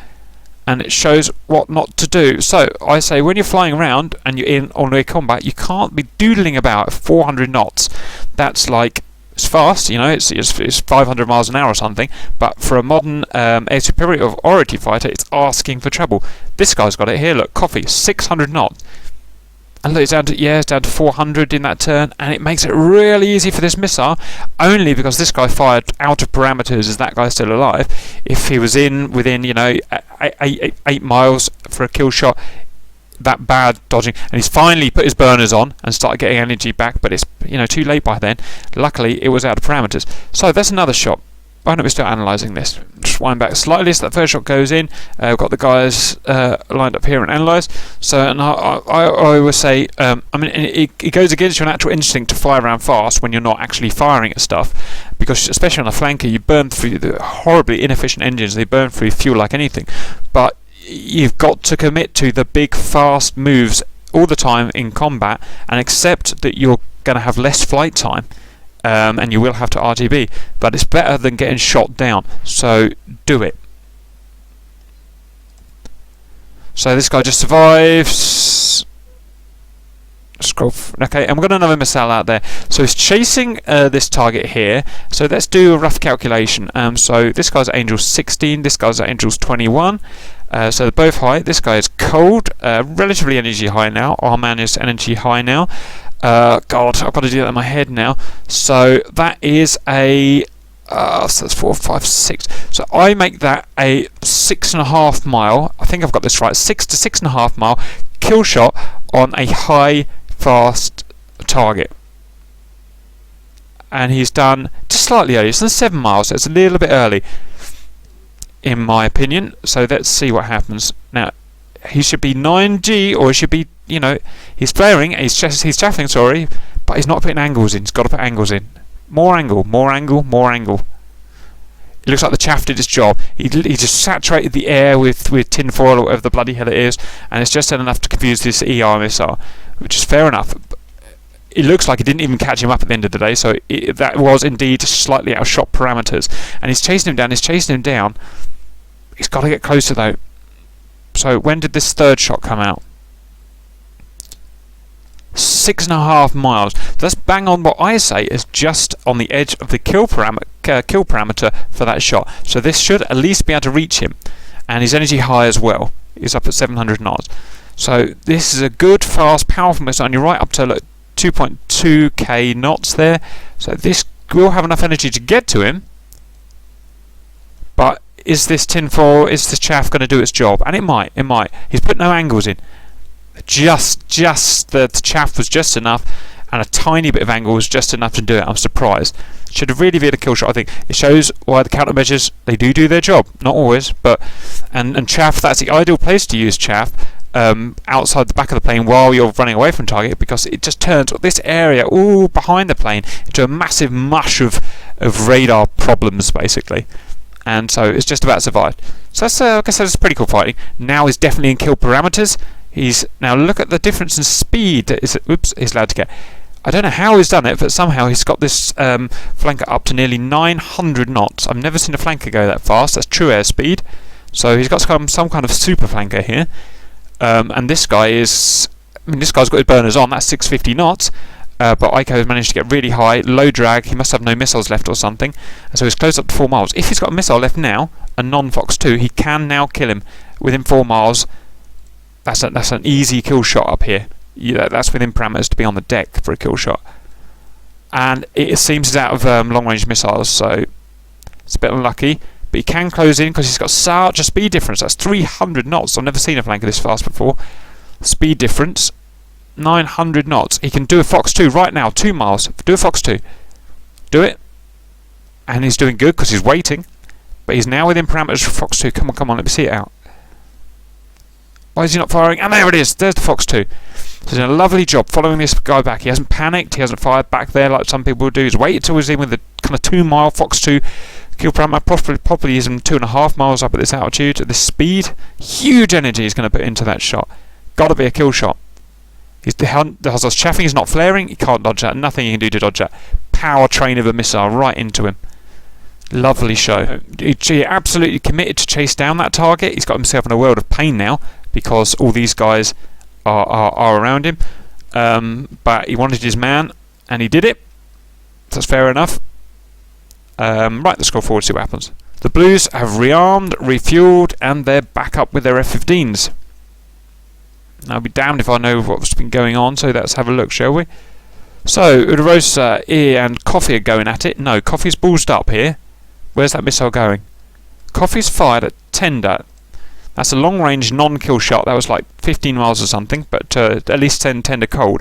And it shows what not to do. So I say, when you're flying around and you're in on-way combat, you can't be doodling about at 400 knots. That's like, it's fast, you know, it's 500 miles an hour or something. But for a modern air superiority fighter, it's asking for trouble. This guy's got it here. Look, coffee, 600 knots. And look, it's down to 400 in that turn, and it makes it really easy for this missile, only because this guy fired out of parameters. Is that guy still alive? If he was within, you know, 8 miles for a kill shot, that bad dodging, and he's finally put his burners on and started getting energy back, but it's, you know, too late by then. Luckily, it was out of parameters. So that's another shot. Why don't we start analysing this? Just wind back slightly so that first shot goes in. We've got the guys lined up here and analysed. So, and I always say, I mean, it goes against your natural instinct to fire around fast when you're not actually firing at stuff, because especially on a flanker, you burn through the horribly inefficient engines. They burn through fuel like anything. But you've got to commit to the big, fast moves all the time in combat and accept that you're going to have less flight time. And you will have to RTB, but it's better than getting shot down, so do it. So this guy just survives. Scroll. Okay, and we've got another missile out there. So he's chasing this target here. So let's do a rough calculation. So this guy's at Angels 16, this guy's at Angels 21. So they're both high. This guy is cold, relatively energy high now. Our man is energy high now. God, I've got to do that in my head now. So that is a so that's 4, 5, 6. So I make that a 6.5 mile. I think I've got this right. 6 to 6.5 mile kill shot on a high fast target. And he's done just slightly early. It's done 7 miles. So it's a little bit early, in my opinion. So let's see what happens now. He should be 9G, or he should be, you know, he's flaring, he's chaffing, sorry, but he's not putting angles in. He's got to put angles in. More angle, more angle, more angle. It looks like the chaff did its job. He just saturated the air with tin foil or whatever the bloody hell it is, and it's just enough to confuse this ER missile, which is fair enough. It looks like it didn't even catch him up at the end of the day, so that was indeed slightly out of shot parameters. And he's chasing him down, He's got to get closer though. So when did this third shot come out? 6.5 miles. That's bang on what I say is just on the edge of the kill parameter for that shot. So this should at least be able to reach him. And his energy high as well. He's up at 700 knots. So this is a good, fast, powerful missile, and you're right up to 2.2k knots there. So this will have enough energy to get to him. But is this tinfoil, is this chaff going to do its job? And it might. He's put no angles in. Just the chaff was just enough, and a tiny bit of angle was just enough to do it. I'm surprised. Should have really been a kill shot. I think it shows why the countermeasures, they do their job. Not always, but and chaff, that's the ideal place to use chaff. Outside the back of the plane while you're running away from target, because it just turns this area all behind the plane into a massive mush of radar problems, basically. And so it's just about survived. So that's, like I said, it's pretty cool fighting. Now he's definitely in kill parameters. He's now, look at the difference in speed. He's allowed to get. I don't know how he's done it, but somehow he's got this flanker up to nearly 900 knots. I've never seen a flanker go that fast. That's true airspeed. So he's got some kind of super flanker here. And this guy is, this guy's got his burners on. That's 650 knots. But Aiko has managed to get really high, low drag. He must have no missiles left or something. And so he's close up to 4 miles. If he's got a missile left now, a non-Fox 2, he can now kill him within 4 miles. That's an easy kill shot up here. Yeah, that's within parameters to be on the deck for a kill shot. And it seems he's out of long-range missiles, so it's a bit unlucky. But he can close in because he's got such a speed difference. That's 300 knots. I've never seen a flanker this fast before. Speed difference, 900 knots. He can do a Fox 2 right now, 2 miles. Do a Fox 2. Do it. And he's doing good because he's waiting. But he's now within parameters for Fox 2. Come on, let me see it out. Why is he not firing? And there it is. There's the Fox 2. So he's done a lovely job following this guy back. He hasn't panicked. He hasn't fired back there like some people do. He's waited till he's in with the kind of 2 mile Fox 2 kill parameter. Probably is 2.5 miles up at this altitude. At this speed, huge energy he's going to put into that shot. Got to be a kill shot. The Hussar's chaffing is not flaring. He can't dodge that. Nothing he can do to dodge that. Power train of a missile right into him. Lovely show. He absolutely committed to chase down that target. He's got himself in a world of pain now because all these guys are around him. But he wanted his man, and he did it. That's fair enough. Right, let's go forward and see what happens. The Blues have rearmed, refueled, and they're back up with their F-15s. I'll be damned if I know what's been going on, so let's have a look, shall we? So, Udarosa, and Coffee are going at it. No, Coffee's ballsed up here. Where's that missile going? Coffee's fired at Tender. That's a long-range non-kill shot. That was like 15 miles or something, but at least 10 Tender cold.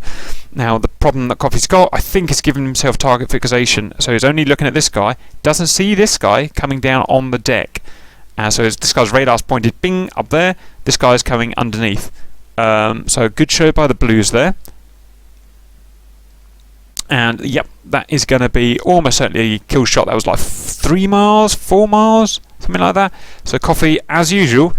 Now, the problem that Coffee's got, I think, is giving himself target fixation. So he's only looking at this guy. Doesn't see this guy coming down on the deck. So this guy's radar's pointed, bing, up there. This guy's coming underneath. So good show by the Blues there. And yep, that is going to be almost certainly a kill shot. That was like 3 miles, 4 miles, something like that. So Coffee, as usual,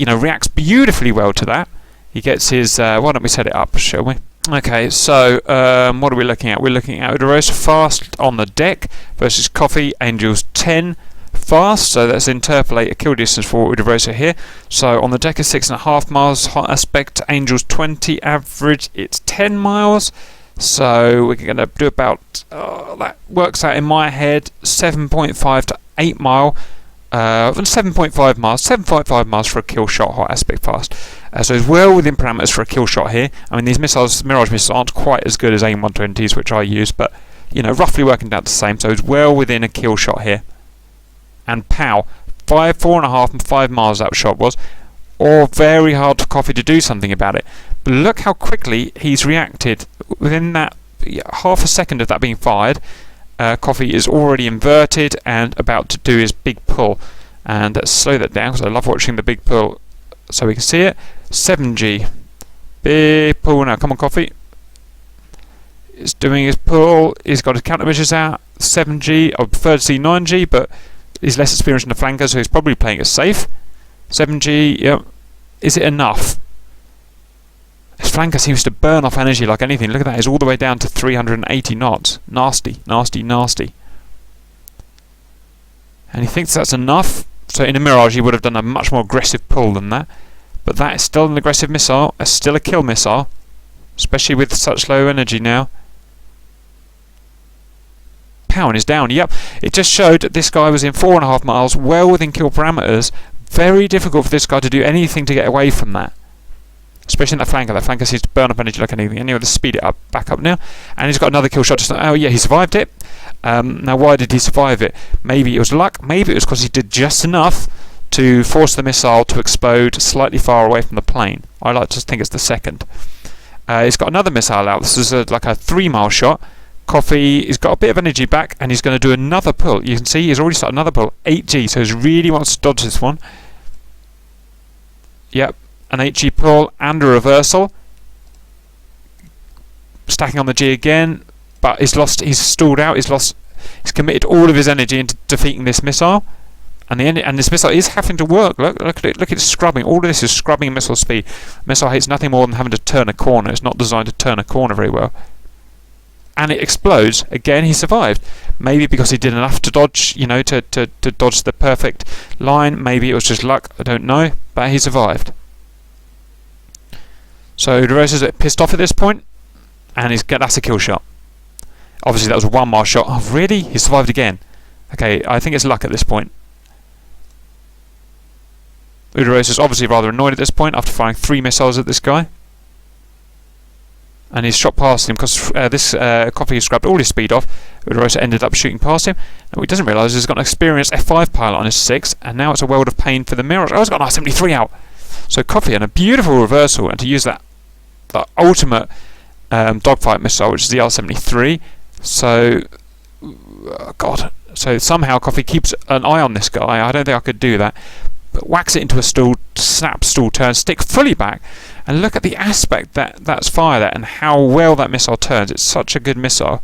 reacts beautifully well to that. He gets his. Why don't we set it up, shall we? Okay, so what are we looking at? We're looking at Udarosa fast on the deck versus Coffee, Angels 10 fast. So let's interpolate a kill distance for Udarosa here. So on the deck is 6.5 miles, hot aspect, Angels 20 average, it's 10 miles. So we're going to do about, that works out in my head, 7.5 to 8 mile, 7.5 miles, 7.5 miles for a kill shot, hot aspect fast. So it's well within parameters for a kill shot here. I mean, these missiles, Mirage missiles, aren't quite as good as AIM-120s, which I use, but, roughly working out the same. So it's well within a kill shot here. And pow, 4.5 and 5 miles that shot was, or very hard for Coffee to do something about it. But look how quickly he's reacted. Within that half a second of that being fired, Coffee is already inverted and about to do his big pull. And let's slow that down because I love watching the big pull so we can see it. 7G. Big pull now. Come on, Coffee. He's doing his pull. He's got his countermeasures out. 7G. I would prefer to see 9G, but he's less experienced in the flanker, so he's probably playing it safe. 7G. Yep. Is it enough? His flanker seems to burn off energy like anything. Look at that, he's all the way down to 380 knots. Nasty, nasty, nasty. And he thinks that's enough. So in a Mirage he would have done a much more aggressive pull than that. But that is still an aggressive missile. It's still a kill missile. Especially with such low energy now. Power is down. Yep, it just showed that this guy was in 4.5 miles, well within kill parameters. Very difficult for this guy to do anything to get away from that. especially in that flanker. That flanker seems to burn up energy like anything. Anyway, let's speed it up, back up now. And he's got another kill shot. Oh yeah, he survived it. Now why did he survive it? Maybe it was luck. Maybe it was because he did just enough to force the missile to explode slightly far away from the plane. I like to think it's the second. He's got another missile out. This is like a 3-mile shot. Coffee, he's got a bit of energy back, and he's going to do another pull. You can see he's already started another pull. 8G, so he really wants to dodge this one. Yep, an 8G pull and a reversal. Stacking on the G again, but he's stalled out. He's committed all of his energy into defeating this missile. And this missile is having to work. Look at it. Look at it scrubbing. All of this is scrubbing missile speed. Missile hates nothing more than having to turn a corner. It's not designed to turn a corner very well. And it explodes. Again, he survived. Maybe because he did enough to dodge, to dodge the perfect line. Maybe it was just luck. I don't know. But he survived. So DeRosa's a bit pissed off at this point, and that's a kill shot. Obviously, that was a 1-mile shot. Oh, really? He survived again. Okay, I think it's luck at this point. Uderos is obviously rather annoyed at this point after firing 3 missiles at this guy. And he's shot past him because this Coffee has grabbed all his speed off. Uderos ended up shooting past him. And what he doesn't realise is he's got an experienced F5 pilot on his 6, and now it's a world of pain for the Mirage. Oh, he's got an R-73 out! So Coffee had a beautiful reversal, and to use the ultimate dogfight missile, which is the R-73. So, God. So somehow Coffee keeps an eye on this guy. I don't think I could do that. But whacks it into a stall, snap, stall, turn, stick fully back, and look at the aspect that's fired at and how well that missile turns. It's such a good missile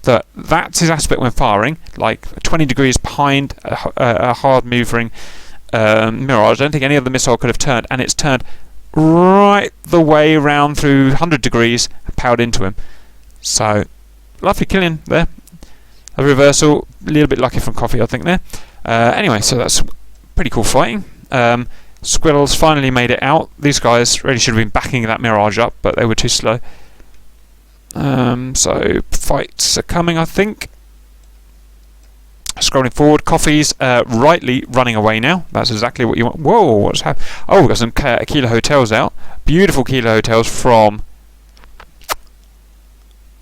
that's his aspect when firing, like 20 degrees behind a hard moving Mirage. I don't think any other missile could have turned, and it's turned right the way round through 100 degrees and powered into him. So lovely killing there. A reversal, a little bit lucky from Coffee, I think there. Anyway, so that's pretty cool fighting. Squirrels finally made it out. These guys really should have been backing that Mirage up, but they were too slow. So fights are coming, I think. Scrolling forward, Coffee's rightly running away now. That's exactly what you want. Whoa, what's happened? Oh, we've got some Kilo Hotels out. Beautiful Kilo Hotels from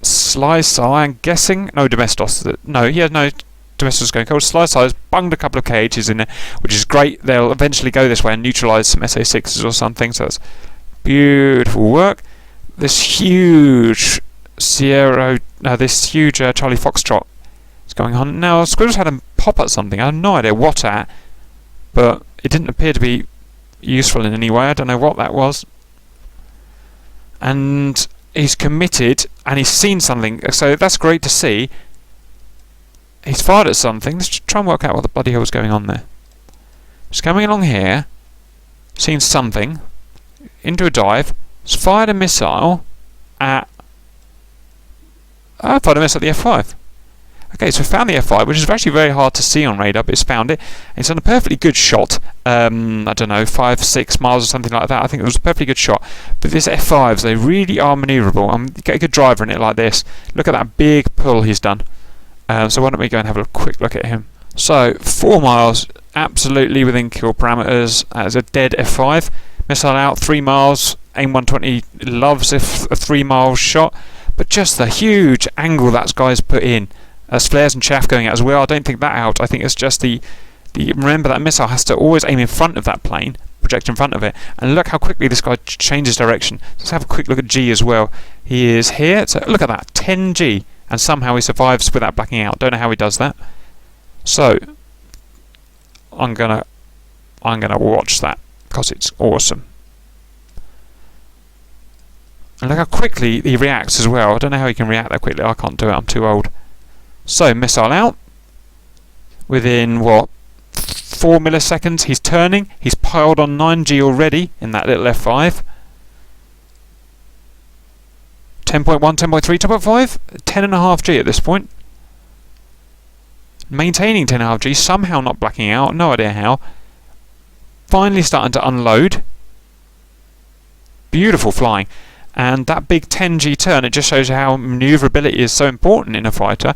Slice, I'm guessing. No, Domestos. No, Domestos going cold. Slice has bunged a couple of KHs in there, which is great. They'll eventually go this way and neutralise some SA6s or something, so that's beautiful work. This huge Charlie Foxtrot is going on. Now, Squirrels had him pop at something. I have no idea what at, but it didn't appear to be useful in any way. I don't know what that was. And he's committed, and he's seen something, so that's great to see. He's fired at something. Let's try and work out what the bloody hell was going on there. He's coming along here, seen something, into a dive, he's fired a missile at... I fired a missile at the F5. Okay, so we found the F5, which is actually very hard to see on radar, but it's found it. It's on a perfectly good shot. I don't know, 5-6 miles or something like that. I think it was a perfectly good shot. But this F5s, they really are manoeuvrable. Get a good driver in it like this. Look at that big pull he's done. So why don't we go and have a quick look at him. So, 4 miles, absolutely within kill parameters. As a dead F5. Missile out, 3 miles. AIM 120 loves a 3-mile shot. But just the huge angle that guy's put in. As flares and chaff going out as well. I don't think that helped. I think it's just the remember that missile has to always aim in front of that plane, project in front of it. And look how quickly this guy changes direction. Let's have a quick look at G as well. He is here. So look at that, 10G, and somehow he survives without blacking out. Don't know how he does that. So I'm gonna watch that because it's awesome. And look how quickly he reacts as well. I don't know how he can react that quickly. I can't do it. I'm too old. So, missile out. Within, 4 milliseconds, he's turning. He's piled on 9G already in that little F5. 10.1, 10.3, 10.5? 10.5G at this point. Maintaining 10.5G, somehow not blacking out. No idea how. Finally starting to unload. Beautiful flying. And that big 10G turn, it just shows how manoeuvrability is so important in a fighter,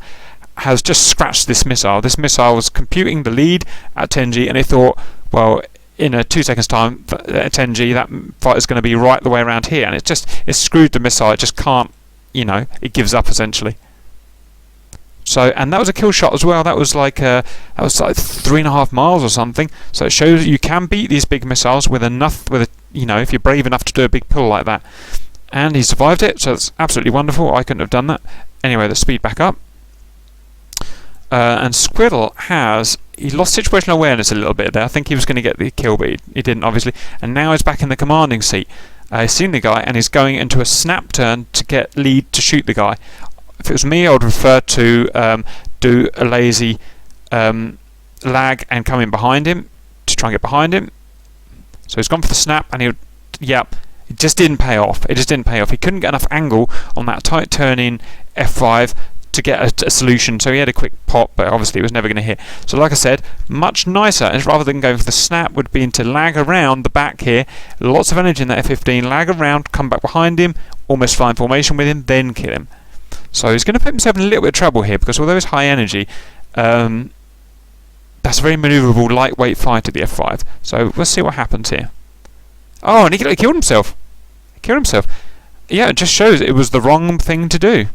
has just scratched this missile. This missile was computing the lead at 10G, and it thought, well, in a 2 seconds time at 10G, that fighter's going to be right the way around here, and it's screwed the missile. It just can't, it gives up essentially. So, and that was a kill shot as well. That was like 3.5 miles or something. So it shows you can beat these big missiles with if you're brave enough to do a big pull like that. And he survived it, so it's absolutely wonderful. I couldn't have done that. Anyway, let's speed back up. And Squiddle he lost situational awareness a little bit there. I think he was going to get the kill, but he didn't, obviously. And now he's back in the commanding seat. He's seen the guy, and he's going into a snap turn to get lead to shoot the guy. If it was me, I would prefer to do a lazy lag and come in behind him to try and get behind him. So he's gone for the snap, and it just didn't pay off. It just didn't pay off. He couldn't get enough angle on that tight turn in F5 to get a solution, so he had a quick pop, but obviously it was never going to hit. So like I said, much nicer, and rather than going for the snap, would be to lag around the back here. Lots of energy in that F-15, lag around, come back behind him, almost fly in formation with him, then kill him. So he's going to put himself in a little bit of trouble here, because although it's high energy, that's a very manoeuvrable, lightweight fighter, the F5. So let's see what happens here. Oh, and he killed himself. He killed himself. Yeah, it just shows it was the wrong thing to do.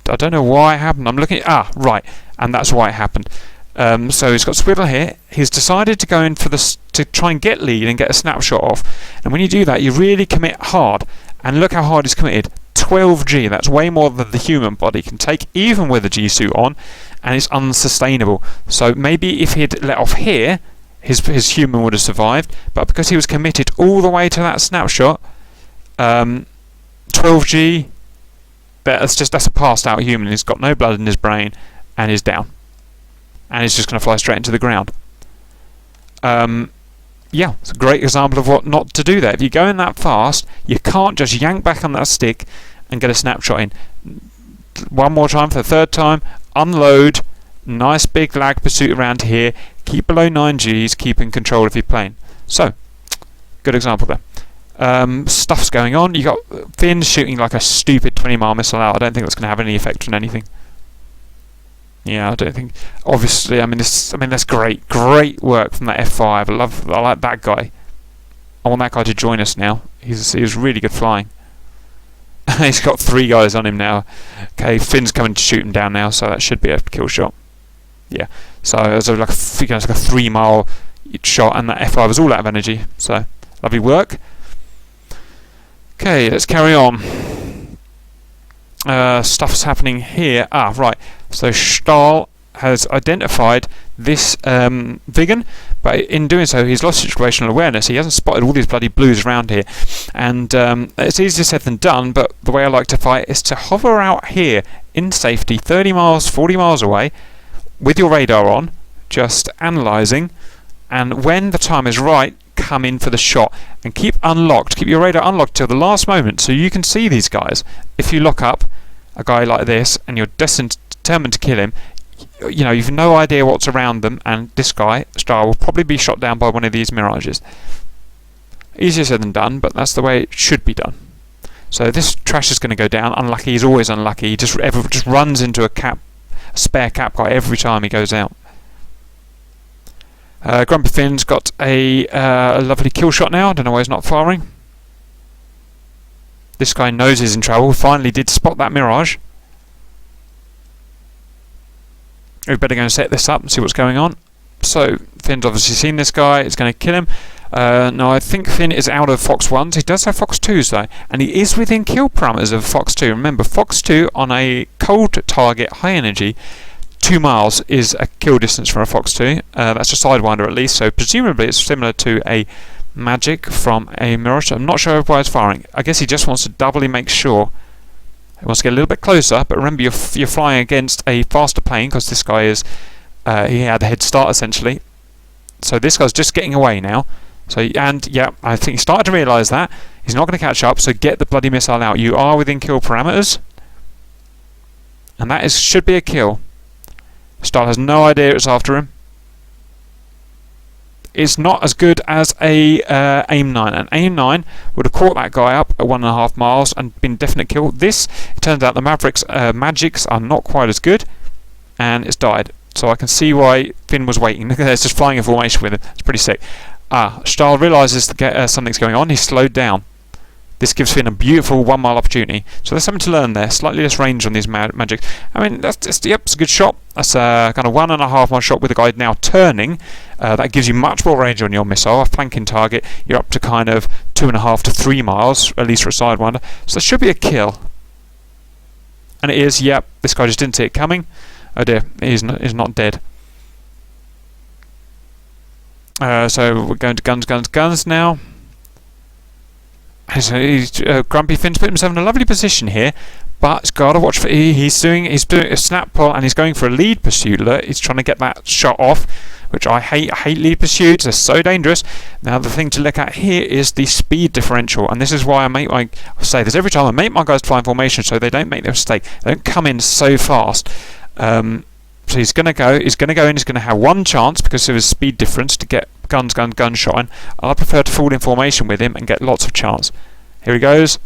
I don't know why it happened. I'm looking at... right. And that's why it happened. So he's got Squiddle here. He's decided to go in to try and get lead and get a snapshot off. And when you do that, you really commit hard. And look how hard he's committed. 12G. That's way more than the human body can take, even with a G suit on. And it's unsustainable. So maybe if he'd let off here, his human would have survived. But because he was committed all the way to that snapshot, 12G... That's a passed out human. He's got no blood in his brain and he's down. And he's just going to fly straight into the ground. Yeah, it's a great example of what not to do there. If you're going that fast, you can't just yank back on that stick and get a snapshot in. One more time for the third time. Unload. Nice big lag pursuit around here. Keep below 9Gs. Keep in control of your plane. So, good example there. Stuff's going on. You got Finn shooting like a stupid 20-mile missile out. I don't think that's going to have any effect on anything. Yeah, I don't think. Obviously, that's great work from that F5. I like that guy. I want that guy to join us now. He's really good flying. He's got 3 guys on him now. Okay, Finn's coming to shoot him down now, so that should be a kill shot. Yeah. So it's like a 3-mile shot, and that F5 was all out of energy. So lovely work. Okay, let's carry on. Stuff's happening here. Right. So Stahl has identified this Vigan, but in doing so he's lost situational awareness. He hasn't spotted all these bloody blues around here. And it's easier said than done, but the way I like to fight is to hover out here in safety, 30 miles, 40 miles away, with your radar on, just analysing, and when the time is right, come in for the shot and keep your radar unlocked till the last moment so you can see these guys. If you lock up a guy like this and you're determined to kill him, you've no idea what's around them, and this guy, Star, will probably be shot down by one of these mirages. Easier said than done, but that's the way it should be done. So this trash is going to go down. Unlucky, he's always unlucky. He just runs into a spare cap guy every time he goes out. Grumpy Finn's got a lovely kill shot now. I don't know why he's not firing. This guy knows he's in trouble. Finally did spot that mirage. We better go and set this up and see what's going on. So Finn's obviously seen this guy. It's going to kill him. Now I think Finn is out of Fox 1s. He does have Fox 2s though, and he is within kill parameters of Fox 2. Remember, Fox 2 on a cold target, high energy, 2 miles is a kill distance from a Fox 2. That's a Sidewinder at least, so presumably it's similar to a Magic from a Mirage. I'm not sure why he's firing. I guess he just wants to doubly make sure. He wants to get a little bit closer, but remember you're flying against a faster plane, because this guy is he had the head start essentially. So this guy's just getting away now. So yeah, I think he started to realise that he's not going to catch up. So get the bloody missile out. You are within kill parameters, and that should be a kill. Star has no idea it's after him. It's not as good as a AIM 9. An AIM 9 would have caught that guy up at 1.5 miles and been definite kill. This, it turns out the Magics are not quite as good, and it's died. So I can see why Finn was waiting. Look at this, just flying in formation with him. It's pretty sick. Stahl realises that something's going on. He's slowed down. This gives Finn a beautiful 1 mile opportunity. So there's something to learn there. Slightly less range on these magics. I mean, that's just, yep, it's a good shot. That's a kind of 1.5 mile shot with the guy now turning. That gives you much more range on your missile. A flanking target, you're up to kind of 2.5 to 3 miles, at least for a Sidewinder. So there should be a kill. And it is, yep, this guy just didn't see it coming. Oh dear, he's not dead. So we're going to guns now. Grumpy Finn's put himself in a lovely position here, but he's got to watch for. He's doing a snap pull and he's going for a lead pursuit. Look, he's trying to get that shot off, which I hate. I hate lead pursuits. They're so dangerous. Now the thing to look at here is the speed differential, and this is why I say this every time. I make my guys fly in formation so they don't make their mistake. They don't come in so fast. So he's going to go in, he's going to have one chance because of his speed difference to get gunshot in. I prefer to fall in formation with him and get lots of chance. Here he goes.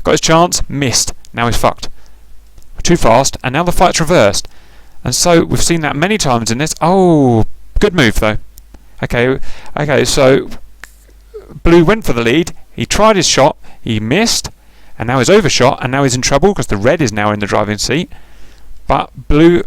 Got his chance, missed. Now he's fucked. Too fast, and now the fight's reversed. And so we've seen that many times in this. Oh, good move though. Okay, so Blue went for the lead, he tried his shot, he missed, and now he's overshot, and now he's in trouble because the red is now in the driving seat. But Blue,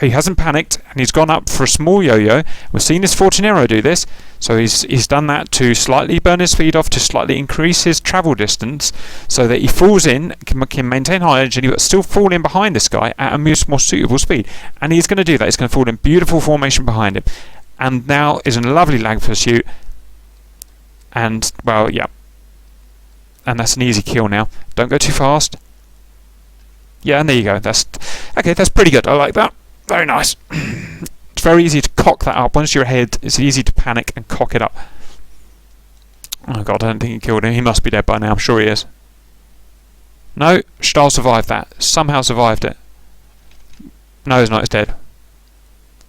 he hasn't panicked and he's gone up for a small yo-yo. We've seen this Fortunero do this, so he's done that to slightly burn his speed off, to slightly increase his travel distance, so that he falls in, can maintain high energy, but still fall in behind this guy at a more suitable speed. And he's going to do that. He's going to fall in beautiful formation behind him, and now is in a lovely lag pursuit. And well, yeah, and that's an easy kill now. Don't go too fast. Yeah, and there you go. That's okay. That's pretty good. I like that. Very nice. It's very easy to cock that up. Once you're ahead, it's easy to panic and cock it up. Oh god, I don't think he killed him. He must be dead by now. I'm sure he is. No, Stahl survived that. Somehow survived it. No, he's not. He's dead.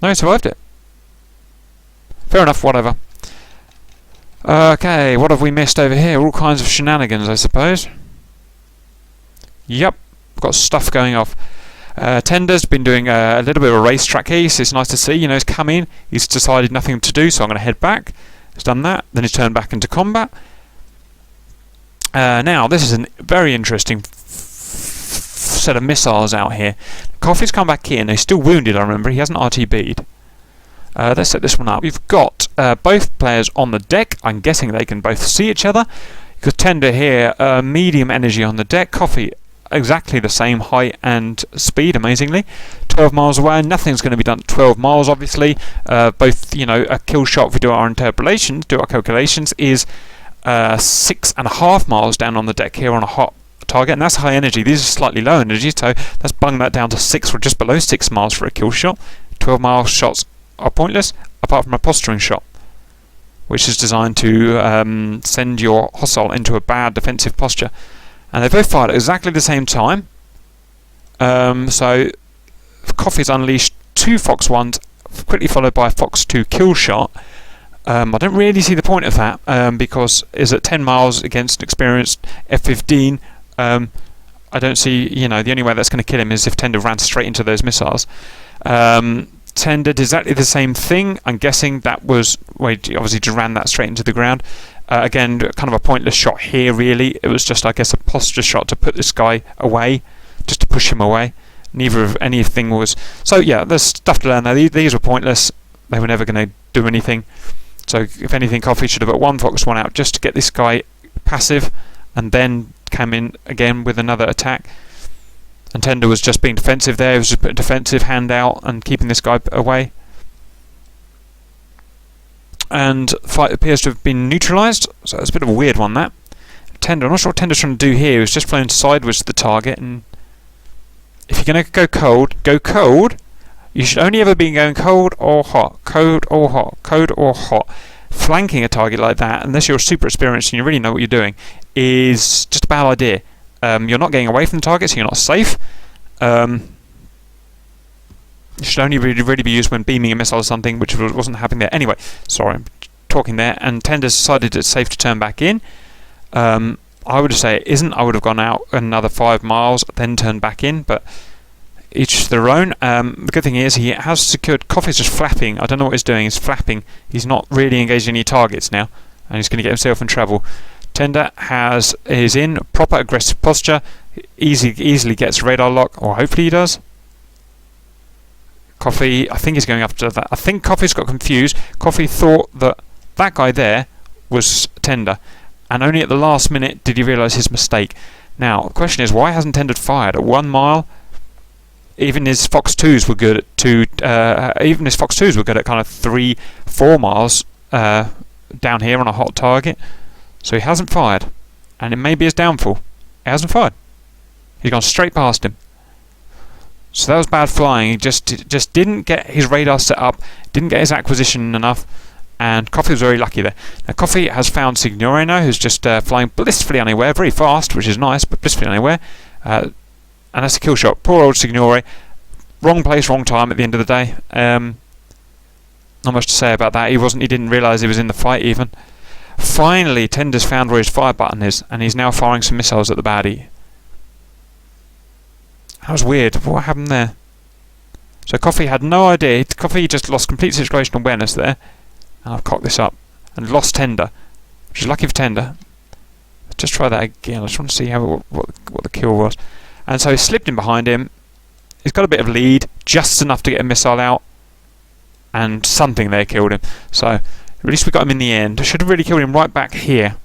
No, he survived it. Fair enough, whatever. Okay, what have we missed over here? All kinds of shenanigans, I suppose. Yep, got stuff going off. Tender's been doing a little bit of a racetrack here, so it's nice to see. You know, he's come in, he's decided nothing to do, so I'm going to head back. He's done that, then he's turned back into combat. Now, this is a very interesting set of missiles out here. Coffee's come back in, he's still wounded, I remember, he hasn't RTB'd. Let's set this one up. We've got both players on the deck. I'm guessing they can both see each other. Because Tender here, medium energy on the deck. Coffee, exactly the same height and speed, amazingly. 12 miles away, nothing's going to be done at 12 miles, obviously. Both, you know, a kill shot, if we do our interpolations, do our calculations, is 6.5 miles down on the deck here on a hot target, and that's high energy. These are slightly low energy, so let's bung that down to 6 or just below 6 miles for a kill shot. 12 mile shots are pointless, apart from a posturing shot, which is designed to send your hostile into a bad defensive posture. And they both fired at exactly the same time. So Coffee's unleashed 2 Fox 1s, quickly followed by a Fox 2 kill shot. I don't really see the point of that, because is at 10 miles against an experienced F-15. I don't see, you know, the only way that's going to kill him is if Tender ran straight into those missiles. Tender did exactly the same thing. I'm guessing that was, well, he obviously just ran that straight into the ground. Again, kind of a pointless shot here, really. It was just, I guess, a posture shot to put this guy away, just to push him away. Neither of anything was... So, yeah, there's stuff to learn there. These were pointless. They were never going to do anything. So, if anything, Coffee should have put 1 Fox 1 out just to get this guy passive, and then came in again with another attack. And Tender was just being defensive there. He was just putting a defensive hand out and keeping this guy away. And fight appears to have been neutralised, so it's a bit of a weird one, that. Tender, I'm not sure what Tender's trying to do here. He's just flown sideways to the target, and if you're going to go cold, go cold. You should only ever be going cold or hot, cold or hot, cold or hot. Flanking a target like that, unless you're super experienced and you really know what you're doing, is just a bad idea. You're not getting away from the target, so you're not safe. It should only really be used when beaming a missile or something, which wasn't happening there. Anyway, sorry, I'm talking there. And Tender decided it's safe to turn back in. I would say it isn't. I would have gone out another 5 miles, then turned back in. But each their own. The good thing is he has secured. Coffee's just flapping. I don't know what he's doing. He's flapping. He's not really engaged in any targets now, and he's going to get himself in trouble. Tender is in proper aggressive posture. Easily gets radar lock, or hopefully he does. Coffee, I think he's going after that. I think Coffee's got confused. Coffee thought that guy there was Tender, and only at the last minute did he realise his mistake. Now, the question is, why hasn't Tender fired at 1 mile? Even his Fox 2s were good at kind of 3-4 miles down here on a hot target. So he hasn't fired, and it may be his downfall. He hasn't fired. He's gone straight past him. So that was bad flying. He just didn't get his radar set up, didn't get his acquisition enough, and Coffee was very lucky there. Now Coffee has found Signore now, who's just flying blissfully unaware, very fast, which is nice, but blissfully unaware. And that's a kill shot. Poor old Signore. Wrong place, wrong time at the end of the day. Not much to say about that. He didn't realise he was in the fight even. Finally, Tender's found where his fire button is, and he's now firing some missiles at the baddie. That was weird. What happened there? So Coffee had no idea. Coffee just lost complete situational awareness there. And I've cocked this up. And lost Tender. Which is lucky for Tender. Let's just try that again. I just want to see what the kill was. And so he slipped in behind him. He's got a bit of lead. Just enough to get a missile out. And something there killed him. So at least we got him in the end. I should have really killed him right back here.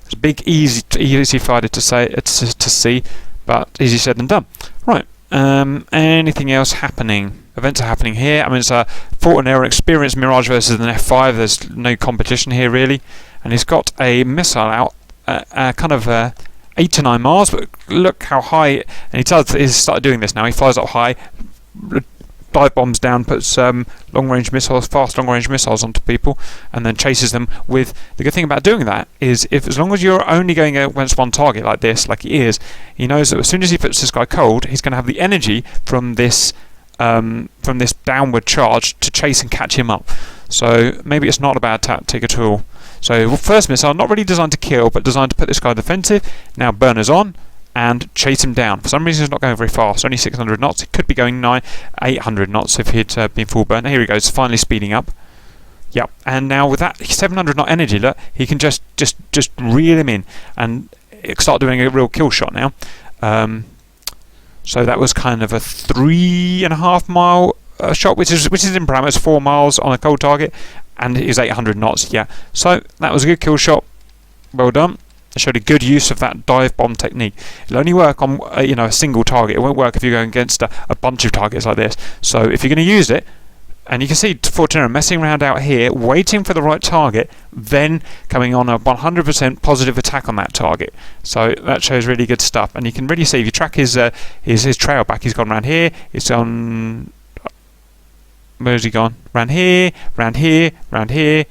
It's a big, easy fighter to see. But easy said than done. Right. Anything else happening? Events are happening here. I mean, it's a Fort and Air Experience Mirage versus an F5. There's no competition here really. And he's got a missile out, kind of 8 to 9 miles. But look how high. And he's started doing this now. He flies up high, dive bombs down, puts fast long-range missiles onto people, and then chases them with. The good thing about doing that is, as long as you're only going against one target like this, like he is, he knows that as soon as he puts this guy cold, he's going to have the energy from this downward charge to chase and catch him up. So maybe it's not a bad tactic at all. So first missile, not really designed to kill, but designed to put this guy defensive. Now burners on. And chase him down. For some reason he's not going very fast, only 600 knots. It could be going 800 knots if he'd been full burn. Here he goes, finally speeding up. Yep, and now with that 700 knot energy, look, he can just reel him in and start doing a real kill shot now. So that was kind of a 3.5 mile shot, which is in parameters 4 miles on a cold target, and it is 800 knots. Yeah, so that was a good kill shot. Well done. It showed a good use of that dive bomb technique. It'll only work on a single target. It won't work if you're going against a bunch of targets like this. So if you're going to use it, and you can see Fortuna messing around out here, waiting for the right target, then coming on a 100% positive attack on that target. So that shows really good stuff. And you can really see if you track his trail back, he's gone around here. It's on. Where's he gone? Round here, round here, round here.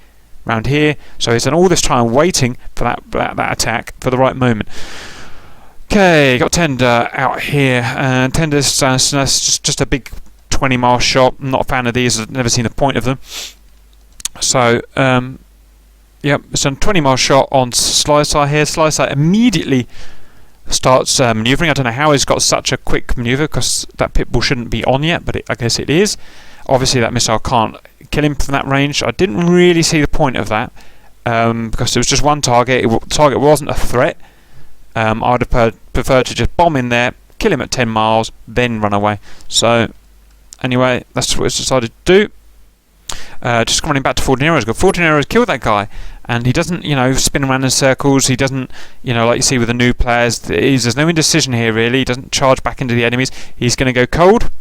Around here, so he's done all this time waiting for that attack for the right moment. Okay, got Tender out here, and Tender's just a big 20-mile shot. I'm not a fan of these. I've never seen the point of them. So, yep, it's a 20-mile shot on Slyside here. Slyside immediately starts manoeuvring. I don't know how he's got such a quick manoeuvre, because that pitbull shouldn't be on yet, but I guess it is. Obviously, that missile can't kill him from that range. I didn't really see the point of that, because it was just one target. The target wasn't a threat. I would have preferred to just bomb in there, kill him at 10 miles, then run away. So, anyway, that's what it's decided to do. Just running back to Fortinaro's go. Fortinaro's killed that guy, and he doesn't, spin around in circles. He doesn't, like you see with the new players, there's no indecision here really. He doesn't charge back into the enemies. He's going to go cold.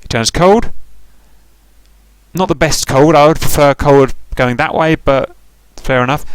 He turns cold. Not the best cold. I would prefer cold going that way, but fair enough.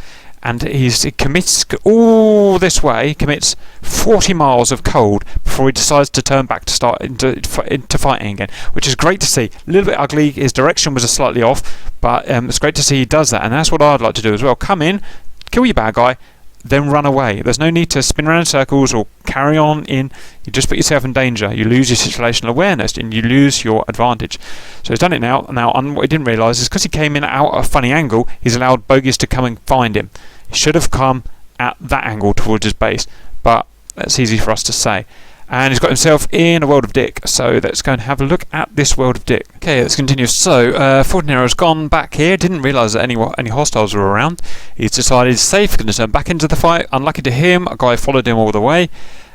And he commits all this way, commits 40 miles of cold before he decides to turn back to start into fighting again, which is great to see. A little bit ugly. His direction was slightly off, but it's great to see he does that, and that's what I'd like to do as well. Come in, kill your bad guy, then run away. There's no need to spin around in circles or carry on in. You just put yourself in danger. You lose your situational awareness and you lose your advantage. So he's done it now. Now, what he didn't realise is because he came in out at a funny angle, he's allowed bogies to come and find him. He should have come at that angle towards his base, but that's easy for us to say. And he's got himself in a world of Dick. So let's go and have a look at this world of Dick. Okay, let's continue. So Fortinaro's gone back here. Didn't realise that any hostiles were around. He's decided he's safe. Going to turn back into the fight. Unlucky to him, a guy followed him all the way.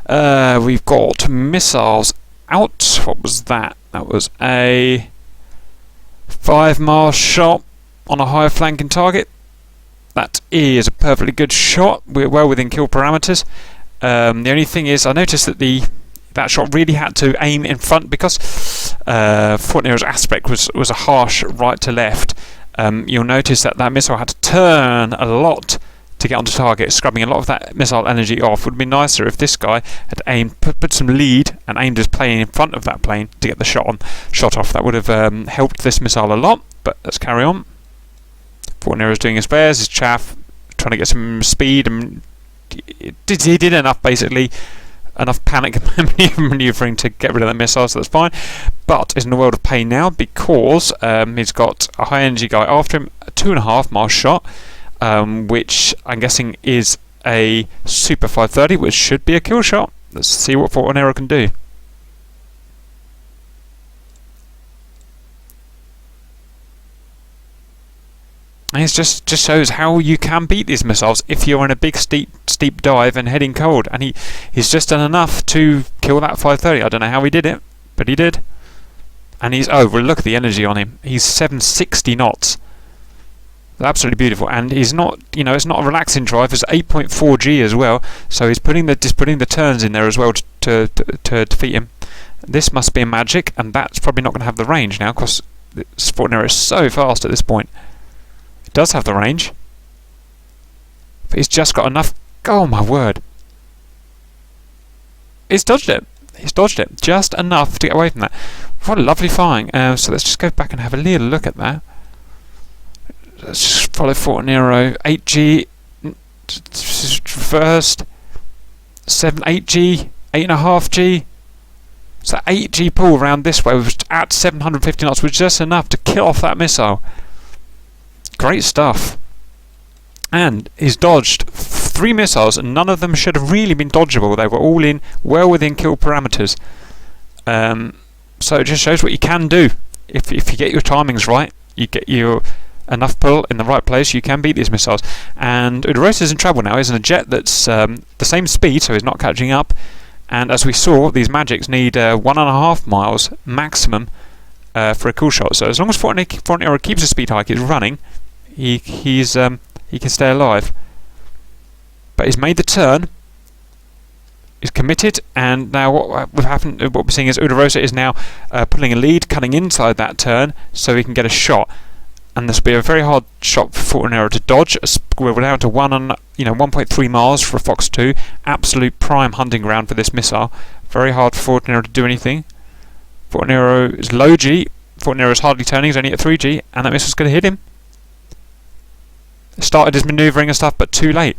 We've got missiles out. What was that? That was a 5-mile shot on a high flanking target. That is a perfectly good shot. We're well within kill parameters. The only thing is, I noticed that that shot really had to aim in front because Fortinaro's aspect was a harsh right to left. You'll notice that missile had to turn a lot to get onto target, scrubbing a lot of that missile energy off. It would be nicer if this guy had aimed, put some lead and aimed his plane in front of that plane to get the shot off. That would have helped this missile a lot. But let's carry on. Fortinaro's doing his spares, his chaff, trying to get some speed, and he did enough, basically. Enough panic manoeuvring to get rid of that missile, so that's fine. But is in a world of pain now because he's got a high energy guy after him, a 2.5-mile shot, which I'm guessing is a Super 530, which should be a kill shot. Let's see what Fortinaro can do. And it just shows how you can beat these missiles if you're in a big steep dive and heading cold. And he's just done enough to kill that 530. I don't know how he did it, but he did. And well, look at the energy on him. He's 760 knots. Absolutely beautiful. And he's not, it's not a relaxing drive. It's 8.4 G as well. So he's putting the turns in there as well to defeat him. This must be a magic, and that's probably not going to have the range now because Fortinaro is so fast at this point. Does have the range, but he's just got enough. Oh my word! He's dodged it. He's dodged it just enough to get away from that. What a lovely firing. So let's just go back and have a little look at that. Let's just follow Fortinaro. 8G first. 8G, 8.5G. So 8G pull around this way was at 750 knots, was just enough to kill off that missile. Great stuff. And he's dodged 3 missiles, and none of them should have really been dodgeable. They were all well within kill parameters. So it just shows what you can do. If you get your timings right, you get your enough pull in the right place, you can beat these missiles. And Udorosa's in trouble now. He's in a jet that's the same speed, so he's not catching up. And as we saw, these magics need 1.5 miles maximum for a cool shot. So as long as Fortinaro keeps his speed high, keeps running, he can stay alive. But he's made the turn. He's committed, and now what we're seeing is Udorosa is now pulling a lead, cutting inside that turn, so he can get a shot. And this will be a very hard shot for Fortinaro to dodge. We're down to 1.3 miles for a Fox 2. Absolute prime hunting ground for this missile. Very hard for Fortinaro to do anything. Fortinaro is low G. Fortinaro is hardly turning. He's only at 3G, and that missile's going to hit him. Started his manoeuvring and stuff, but too late.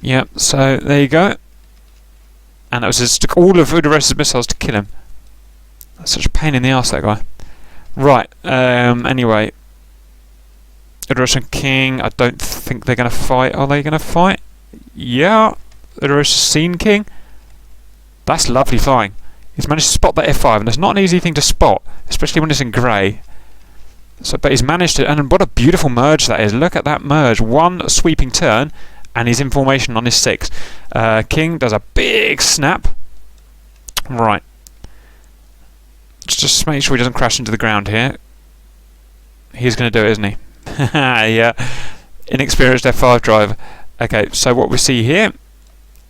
Yep, so there you go. And it was just all of Udorosa's missiles to kill him. That's such a pain in the arse, that guy. Right, anyway. Udorosa and King, I don't think they're going to fight. Are they going to fight? Yeah. Udorosa's seen King. That's lovely flying. He's managed to spot that F5, and it's not an easy thing to spot, especially when it's in grey. So, but he's managed to, and what a beautiful merge that is. Look at that merge. One sweeping turn, and he's in formation on his 6. King does a big snap. Right. Let's just make sure he doesn't crash into the ground here. He's going to do it, isn't he? Yeah. Inexperienced F5 driver. Okay, so what we see here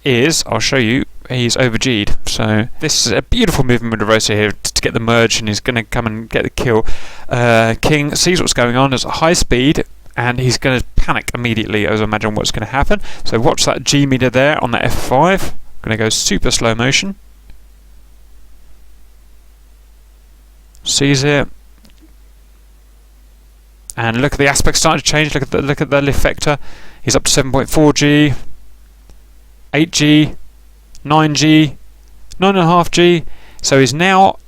is, I'll show you, he's over-G'd. So this is a beautiful movement with Udorosa here to get the merge, and he's going to come and get the kill. King sees what's going on, is at high speed, and he's going to panic immediately as I imagine what's going to happen. So watch that G meter there on the F5. Going to go super slow motion. Sees it. And look at the aspect starting to change. Look at the lift vector. He's up to 7.4G, 8G, 9G, 9.5G. So he's now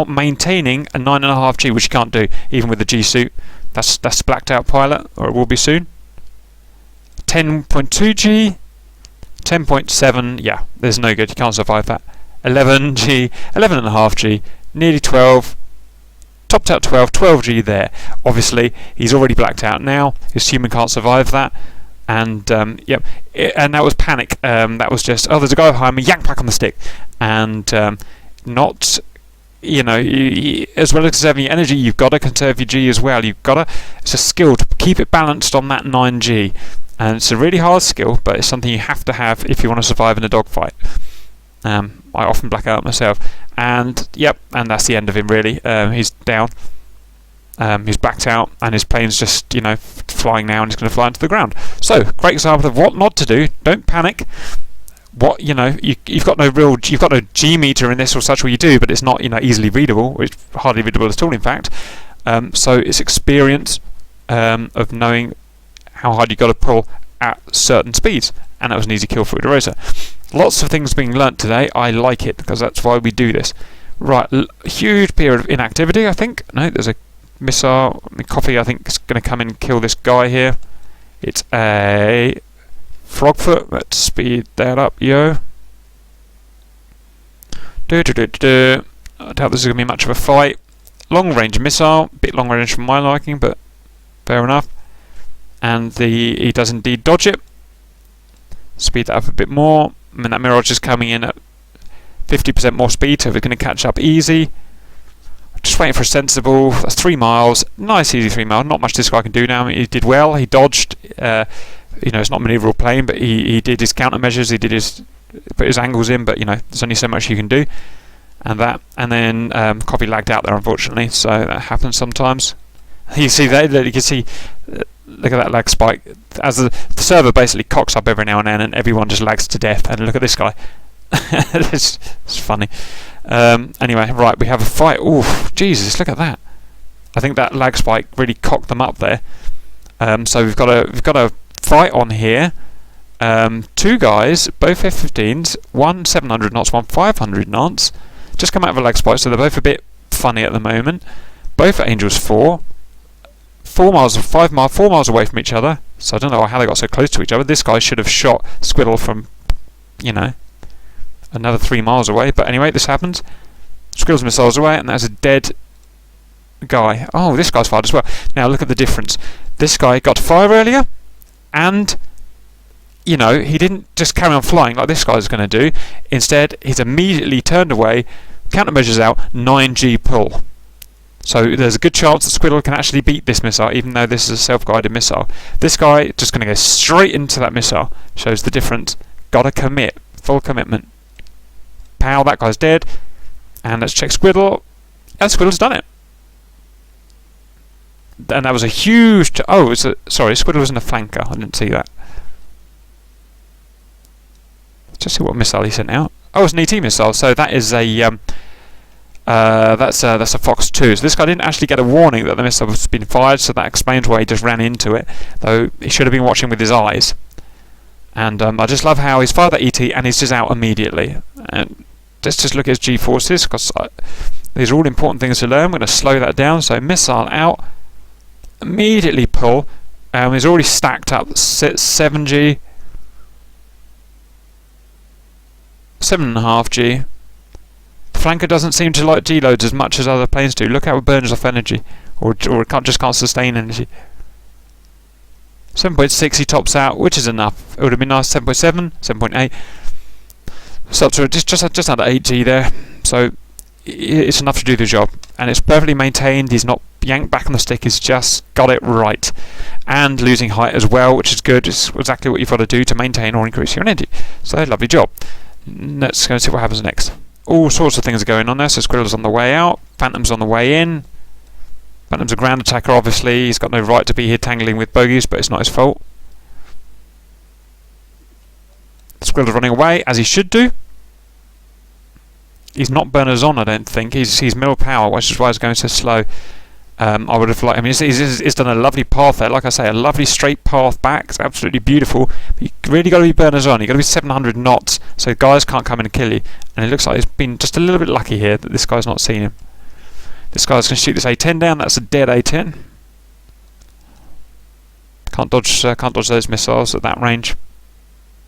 maintaining a 9.5G, which you can't do even with the G suit. That's blacked out pilot, or it will be soon. 10.2G, 10.7. Yeah, there's no good. You can't survive that. 11G, 11.5G, nearly 12, topped out 12, 12G there. Obviously, he's already blacked out now. His human can't survive that. And yep, and that was panic. That was just, oh, there's a guy behind me, yank back on the stick, and not, you know, as well as conserving your energy, you've got to conserve your G as well. You've got to. It's a skill to keep it balanced on that 9G, and it's a really hard skill, but it's something you have to have if you want to survive in a dogfight. I often black out myself, and yep, and that's the end of him really. He's down. He's backed out, and his plane's just, you know, flying now, and he's going to fly into the ground. So, great example of what not to do. Don't panic. What, you know, you've got no G meter in this or such. Well, you do, but it's not, you know, easily readable. It's hardly readable at all, in fact. So it's experience of knowing how hard you've got to pull at certain speeds, and that was an easy kill for Rosa. Lots of things being learnt today. I like it because that's why we do this. Right, huge period of inactivity. I think. No, there's a missile. Coffee, I think, is going to come in and kill this guy here. It's a frogfoot. Let's speed that up, yo. I doubt this is going to be much of a fight. Long range missile, bit long range from my liking, but fair enough. And he does indeed dodge it. Speed that up a bit more. I mean, that Mirage is coming in at 50% more speed, so we're going to catch up easy. Just waiting for a sensible. That's 3 miles. Nice, easy 3 miles. Not much this guy can do now. I mean, he did well. He dodged. You know, it's not a maneuverable plane, but he did his countermeasures. He did put his angles in, but you know, there's only so much you can do. And then Coffee lagged out there, unfortunately. So that happens sometimes. You see that? You can see. Look at that lag spike. As the server basically cocks up every now and then, and everyone just lags to death. And look at this guy. it's funny. Anyway, right, we have a fight. Oh, Jesus! Look at that. I think that lag spike really cocked them up there. So we've got a fight on here. 2 guys, both F-15s, one 700 knots, one 500 knots. Just come out of a lag spike, so they're both a bit funny at the moment. Both at Angels 4. 4 miles away from each other. So I don't know how they got so close to each other. This guy should have shot Squiddle from, you know, another 3 miles away. But anyway, this happens. Squiddle's missiles away, and that's a dead guy. Oh, this guy's fired as well. Now look at the difference. This guy got to fire earlier, and you know, he didn't just carry on flying like this guy's going to do. Instead, he's immediately turned away, countermeasures out, 9G pull. So there's a good chance that Squiddle can actually beat this missile, even though this is a self-guided missile. This guy just going to go straight into that missile. Shows the difference. Got to commit. Full commitment. Pow, that guy's dead. And let's check Squiddle. And Squiddle's done it. And that was a huge... sorry, Squiddle was in a flanker. I didn't see that. Let's just see what missile he sent out. Oh, it's an ET missile. So that is a... that's a Fox 2. So this guy didn't actually get a warning that the missile was being fired, so that explains why he just ran into it. Though he should have been watching with his eyes. And I just love how he's fired that ET and he's just out immediately. And let's just look at his G-forces, because these are all important things to learn. We're going to slow that down. So missile out, immediately pull. He's already stacked up 7G, 7.5G. Flanker doesn't seem to like G-loads as much as other planes do. Look how it burns off energy, or it can't sustain energy. 7.6 he tops out, which is enough. It would have been nice. 7.7, 7.8. So up to just under 8G there. So it's enough to do the job, and it's perfectly maintained. He's not yanked back on the stick. He's just got it right, and losing height as well, which is good. It's exactly what you've got to do to maintain or increase your energy. So lovely job. Let's go and see what happens next. All sorts of things are going on there. So Squiddle's on the way out, Phantom's on the way in. Phantom's a ground attacker, obviously. He's got no right to be here tangling with bogies, but it's not his fault. Squiddle's running away, as he should do. He's not burners on, I don't think. He's middle power, which is why he's going so slow. I would have liked... I mean, he's done a lovely path there. Like I say, a lovely straight path back. It's absolutely beautiful. But you really got to be burners on. You've got to be 700 knots, so guys can't come in and kill you. And it looks like he's been just a little bit lucky here that this guy's not seen him. This guy's going to shoot this A10 down. That's a dead A10. Can't dodge those missiles at that range.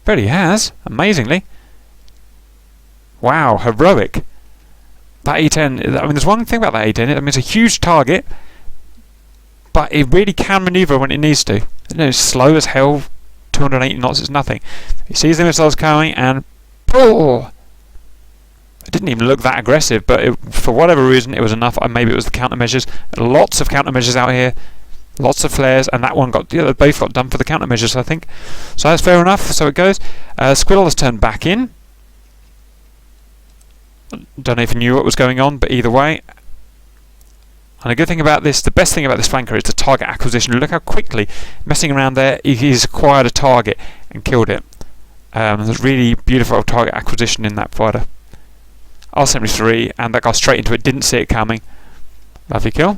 But he has, amazingly. Wow, heroic. That A10, I mean, there's one thing about that A10, I mean, it's a huge target, but it really can manoeuvre when it needs to. You know, it's slow as hell, 280 knots is nothing. He sees the missiles coming and... Oh! It didn't even look that aggressive, but for whatever reason, it was enough. Maybe it was the countermeasures. Lots of countermeasures out here. Lots of flares, and that one got... Yeah, they both got done for the countermeasures, I think. So that's fair enough, so it goes. Squirrel has turned back in. Don't know if he knew what was going on, but either way. And the good thing about this, the best thing about this flanker is the target acquisition. Look how quickly, messing around there, he's acquired a target and killed it. There's really beautiful target acquisition in that fighter. R73, and that got straight into it, didn't see it coming. Lovely kill.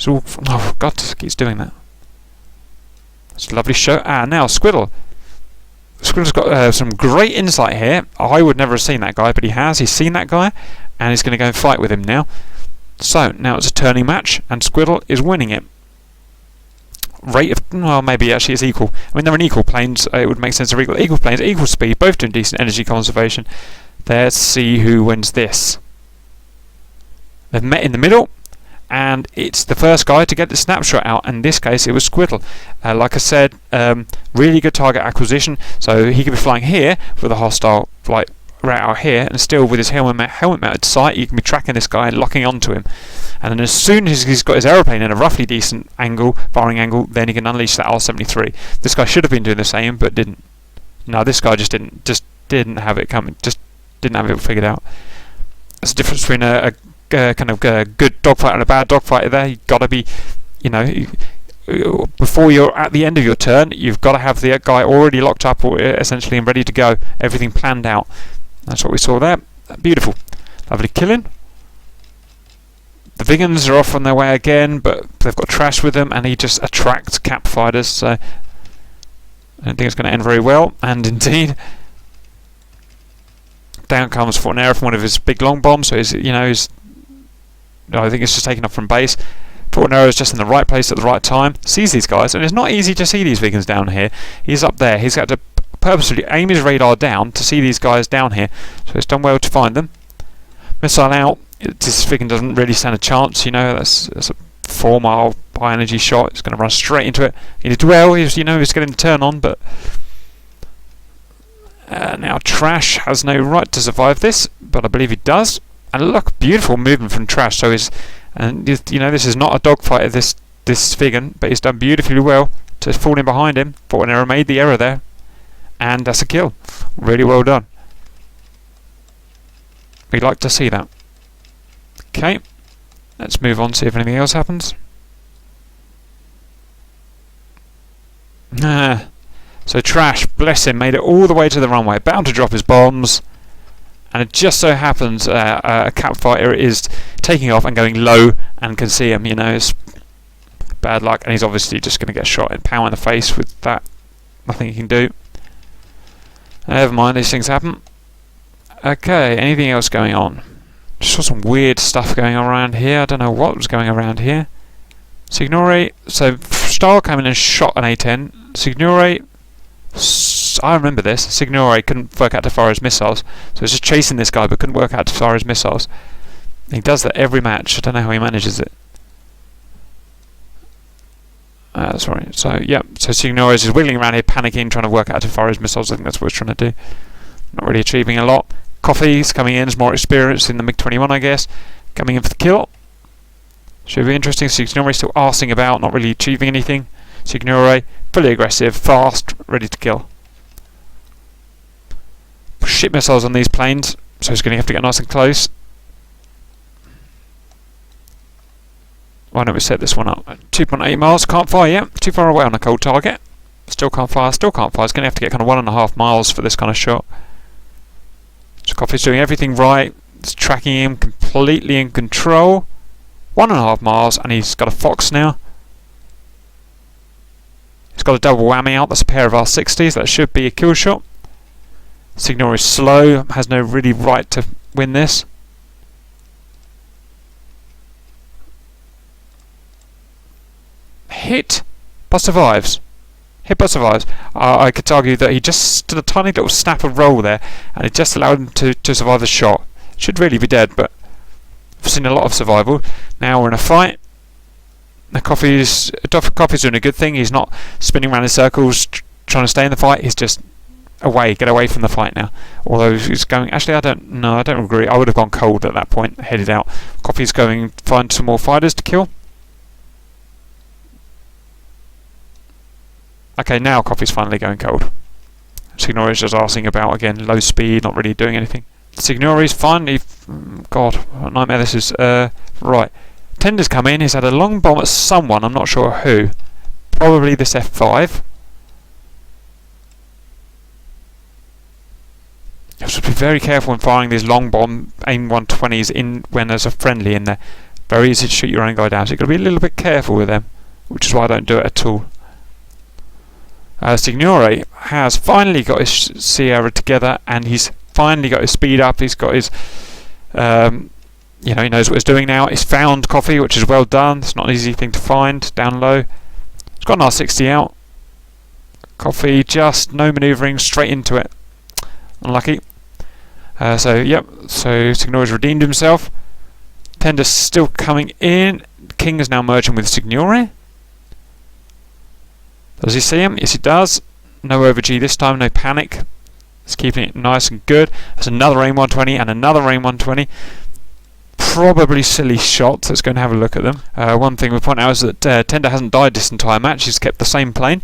Oh god, keeps doing that. It's a lovely show. Now Squiddle. Squiddle's got some great insight here. I would never have seen that guy, but he has. He's seen that guy, and he's going to go and fight with him now. So, now it's a turning match, and Squiddle is winning it. Rate of... Well, maybe actually it's equal. I mean, they're in equal planes. It would make sense they're equal planes, equal speed, both doing decent energy conservation. Let's see who wins this. They've met in the middle, and it's the first guy to get the snapshot out. In this case, it was Squiddle. Like I said, really good target acquisition. So he could be flying here with a hostile flight right out here, and still with his helmet mounted sight, you can be tracking this guy and locking onto him. And then as soon as he's got his aeroplane in a roughly decent angle, firing angle, then he can unleash that R73. This guy should have been doing the same, but didn't. No, this guy just didn't have it coming. Just didn't have it figured out. There's a difference between a kind of good dogfighter and a bad dogfighter there. You've got to be, you know, before you're at the end of your turn, you've got to have the guy already locked up or essentially and ready to go. Everything planned out. That's what we saw there. Beautiful. Lovely killing. The Vigans are off on their way again, but they've got trash with them, and he just attracts cap fighters, so I don't think it's going to end very well. And indeed, down comes Fortnera from one of his big long bombs, so I think it's just taken off from base. Fortnera is just in the right place at the right time, sees these guys, and it's not easy to see these Vigans down here. He's up there, he's got to purposely aim his radar down to see these guys down here, so it's done well to find them. Missile out, this Vigan doesn't really stand a chance, you know, that's a 4 mile high energy shot, it's going to run straight into it. He did well, he's getting the turn on, but now Trash has no right to survive this, but I believe he does. And look, beautiful movement from Trash. So this is not a dogfighter, this Vigan, but he's done beautifully well to fall in behind him. Fortnera made the error there, and that's a kill. Really well done. We'd like to see that. Okay, let's move on, see if anything else happens. So Trash, bless him, made it all the way to the runway, bound to drop his bombs, and it just so happens a cap fighter is taking off and going low and can see him. You know, it's bad luck, and he's obviously just going to get shot and power in the face with that. Nothing he can do. Never mind, these things happen. Okay, anything else going on? Just saw some weird stuff going on around here. I don't know what was going around here. Signore, so Stahl came in and shot an A10. Signore, I remember this. Signore couldn't work out to fire his missiles, so he's just chasing this guy but couldn't work out to fire his missiles. He does that every match. I don't know how he manages it. That's right. So yeah, so Signore is wiggling around here, panicking, trying to work out how to fire his missiles. I think that's what he's trying to do. Not really achieving a lot. Coffee's coming in, is more experienced in the MiG-21, I guess. Coming in for the kill. Should be interesting. Signore still arsing about, not really achieving anything. Signore, fully aggressive, fast, ready to kill. Ship missiles on these planes, so he's going to have to get nice and close. Why don't we set this one up? 2.8 miles, can't fire yet. Too far away on a cold target. Still can't fire, still can't fire. It's going to have to get kind of 1.5 miles for this kind of shot. So Coffee's doing everything right. It's tracking him completely in control. 1.5 miles, and he's got a Fox now. He's got a double whammy out. That's a pair of R60s. That should be a kill shot. Signore is slow, has no really right to win this. Hit, but survives. Hippo survives. I could argue that he just did a tiny little snap of roll there, and it just allowed him to survive the shot. Should really be dead, but I've seen a lot of survival. Now we're in a fight. Coffee's doing a good thing. He's not spinning around in circles trying to stay in the fight. He's just get away from the fight now. Although he's going, actually I don't agree. I would have gone cold at that point, headed out. Coffee's going to find some more fighters to kill. Okay, now Coffee's finally going cold. Signori's just arsing about again, low speed, not really doing anything. Signori's finally, God, what nightmare this is. Right, Tender's come in, he's had a long bomb at someone, I'm not sure who. Probably this F5. You have to be very careful when firing these long bomb aim 120s in when there's a friendly in there. Very easy to shoot your own guy down, so you've got to be a little bit careful with them, which is why I don't do it at all. Signore has finally got his Sierra together, and he's finally got his speed up. He's got his, he knows what he's doing now. He's found Coffee, which is well done. It's not an easy thing to find down low. He's got an R60 out. Coffee just no manoeuvring, straight into it. Unlucky. So Signore's redeemed himself. Tender's still coming in. King is now merging with Signore. Does he see him? Yes, he does. No over G this time, no panic. He's keeping it nice and good. There's another aim 120 and another aim 120. Probably silly shots. Let's go and have a look at them. One thing we point out is that Tender hasn't died this entire match. He's kept the same plane,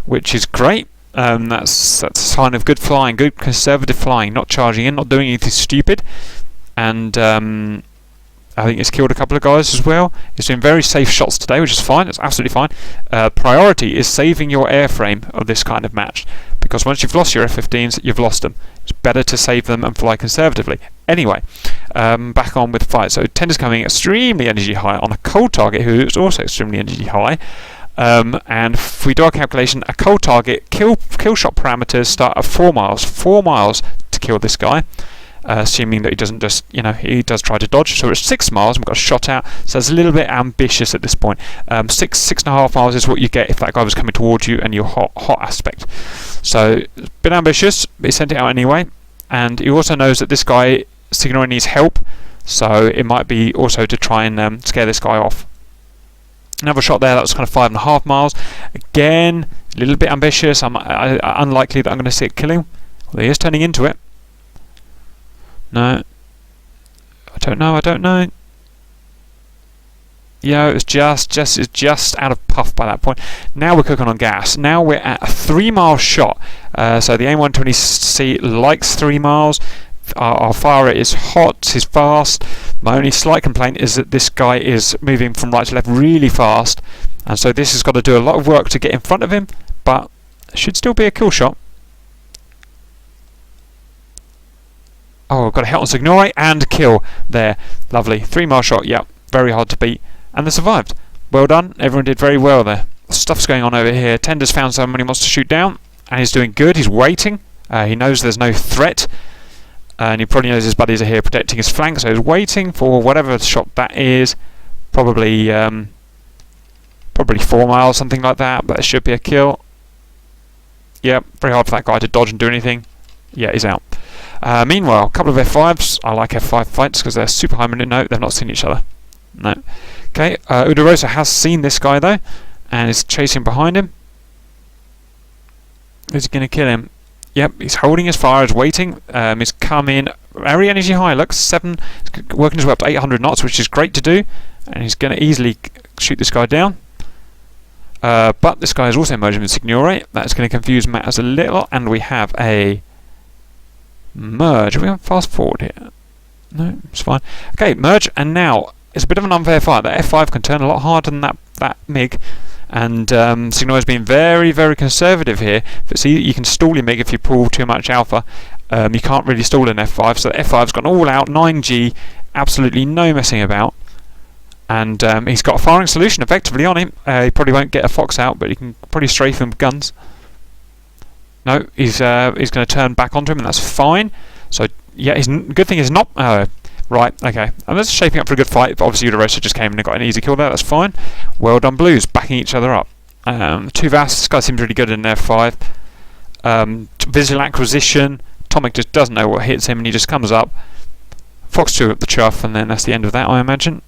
which is great. That's a sign of good flying, good conservative flying, not charging in, not doing anything stupid. And I think he's killed a couple of guys as well. He's doing very safe shots today, which is fine. It's absolutely fine. Priority is saving your airframe of this kind of match, because once you've lost your F-15s, you've lost them. It's better to save them and fly conservatively. Anyway, back on with the fight. So Tender's coming extremely energy high on a cold target who is also extremely energy high. And if we do our calculation, a cold target kill shot parameters start at 4 miles. 4 miles to kill this guy. Assuming that he doesn't just, he does try to dodge. So we're at 6 miles, and we've got a shot out. So it's a little bit ambitious at this point. 6.5 miles is what you get if that guy was coming towards you and your hot aspect. So it's a bit ambitious, but he sent it out anyway. And he also knows that this guy, Signore, needs help. So it might be also to try and scare this guy off. Another shot there, that was kind of 5.5 miles. Again, a little bit ambitious. Unlikely that I'm going to see it kill him. Well, he is turning into it. No. I don't know. It's just out of puff by that point. Now we're cooking on gas. Now we're at a 3 mile shot. So the AIM-120C likes 3 miles. Our fire rate is hot, is fast. My only slight complaint is that this guy is moving from right to left really fast. And so this has got to do a lot of work to get in front of him, but it should still be a kill shot. Oh, I've got a hit on Signore and kill there. Lovely. 3 mile shot, yeah, very hard to beat. And they survived. Well done. Everyone did very well there. Stuff's going on over here. Tender's found someone he wants to shoot down, and he's doing good. He's waiting. He knows there's no threat. And he probably knows his buddies are here protecting his flank, so he's waiting for whatever shot that is. Probably 4 miles, something like that, but it should be a kill. Yep, very hard for that guy to dodge and do anything. Yeah, he's out. Meanwhile, a couple of F5s. I like F5 fights because they're super high minute. No, they've not seen each other. No. Okay, Udarosa has seen this guy though, and is chasing behind him. Is he going to kill him? Yep, he's holding his fire, he's waiting. He's come in very energy high. Look, 7, working his way up to 800 knots, which is great to do, and he's going to easily shoot this guy down. But this guy is also merging with Signore. That's going to confuse matters a little, and we have a merge. Are we going to fast forward here? No, it's fine. Okay, merge, and now it's a bit of an unfair fight. The F5 can turn a lot harder than that MiG, and Signore has been very, very conservative here. But see, you can stall your MiG if you pull too much alpha. You can't really stall an F5, so the F5's gone all out, 9G, absolutely no messing about. And he's got a firing solution effectively on him. He probably won't get a Fox out, but he can probably strafe him with guns. No, he's going to turn back onto him, and that's fine. So yeah, good thing is not. Right, okay. And that's shaping up for a good fight. But obviously, Udarosa just came in and got an easy kill there. That's fine. Well done, Blues, backing each other up. Tuvas, this guy seems really good in F5. Visual acquisition. Tomic just doesn't know what hits him, and he just comes up. Fox 2 up the chuff, and then that's the end of that, I imagine.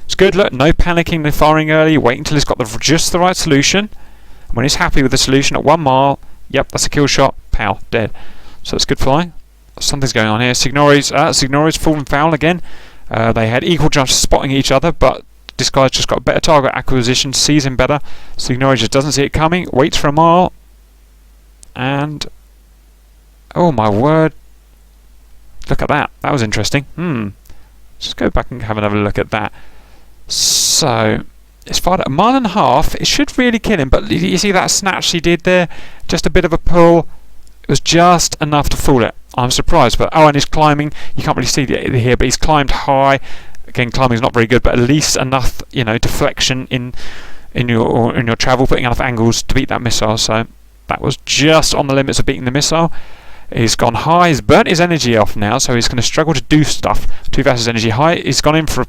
It's good, look, no panicking, no firing early, wait until he's got just the right solution. And when he's happy with the solution at 1 mile, yep, that's a kill shot, pow, dead. So it's good flying. Something's going on here. Signori's fallen foul again. They had equal chances of spotting each other, but this guy's just got better target acquisition, sees him better. Signori just doesn't see it coming, waits for a mile, and oh my word, look at that. That was interesting. Just go back and have another look at that. So it's fired at 1.5 miles. It should really kill him, but you see that snatch he did there? Just a bit of a pull. It was just enough to fool it. I'm surprised, but and he's climbing. You can't really see it here, but he's climbed high. Again, climbing's not very good, but at least enough, deflection in your travel, putting enough angles to beat that missile. So that was just on the limits of beating the missile. He's gone high. He's burnt his energy off now, so he's going to struggle to do stuff. Tuvas' energy high. He's gone in for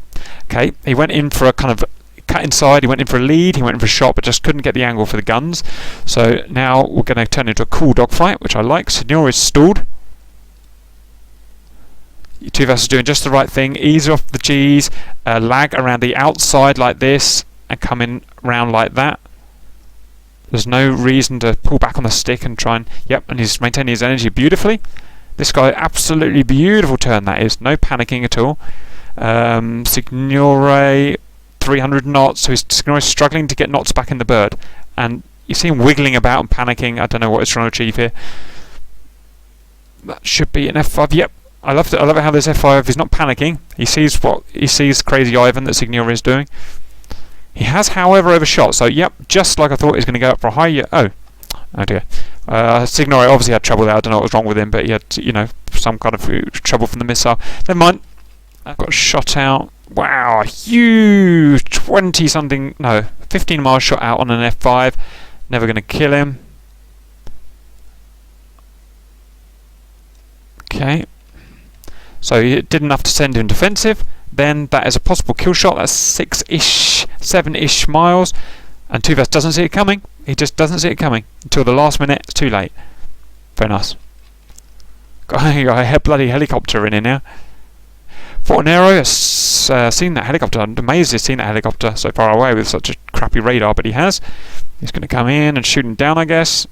he went in for a kind of cut inside. He went in for a lead. He went in for a shot, but just couldn't get the angle for the guns. So now we're going to turn into a cool dogfight, which I like. Signor is stalled. Tuvas is doing just the right thing. Ease off the G's, lag around the outside like this, and come in round like that. There's no reason to pull back on the stick and try and... Yep, and he's maintaining his energy beautifully. This guy, absolutely beautiful turn that is. No panicking at all. Signore, 300 knots. So Signore is struggling to get knots back in the bird. And you see him wiggling about and panicking. I don't know what he's trying to achieve here. That should be an F5. Yep. I love it how this F5 is not panicking. He sees Crazy Ivan that Signore is doing. He has, however, overshot. So, yep, just like I thought, he's going to go up for a high. Oh dear. Signore obviously had trouble there. I don't know what was wrong with him, but he had, some kind of trouble from the missile. Never mind. Got shot out. Wow, a huge 20-something, no, 15-mile shot out on an F5. Never going to kill him. Okay. So he did enough to send him defensive. Then that is a possible kill shot. That's 6-ish, 7-ish miles. And Tuvas doesn't see it coming. He just doesn't see it coming until the last minute. It's too late. Very nice. Got a bloody helicopter in here now. Fortinero has seen that helicopter. I'm amazed he's seen that helicopter so far away with such a crappy radar, but he has. He's going to come in and shoot him down, I guess.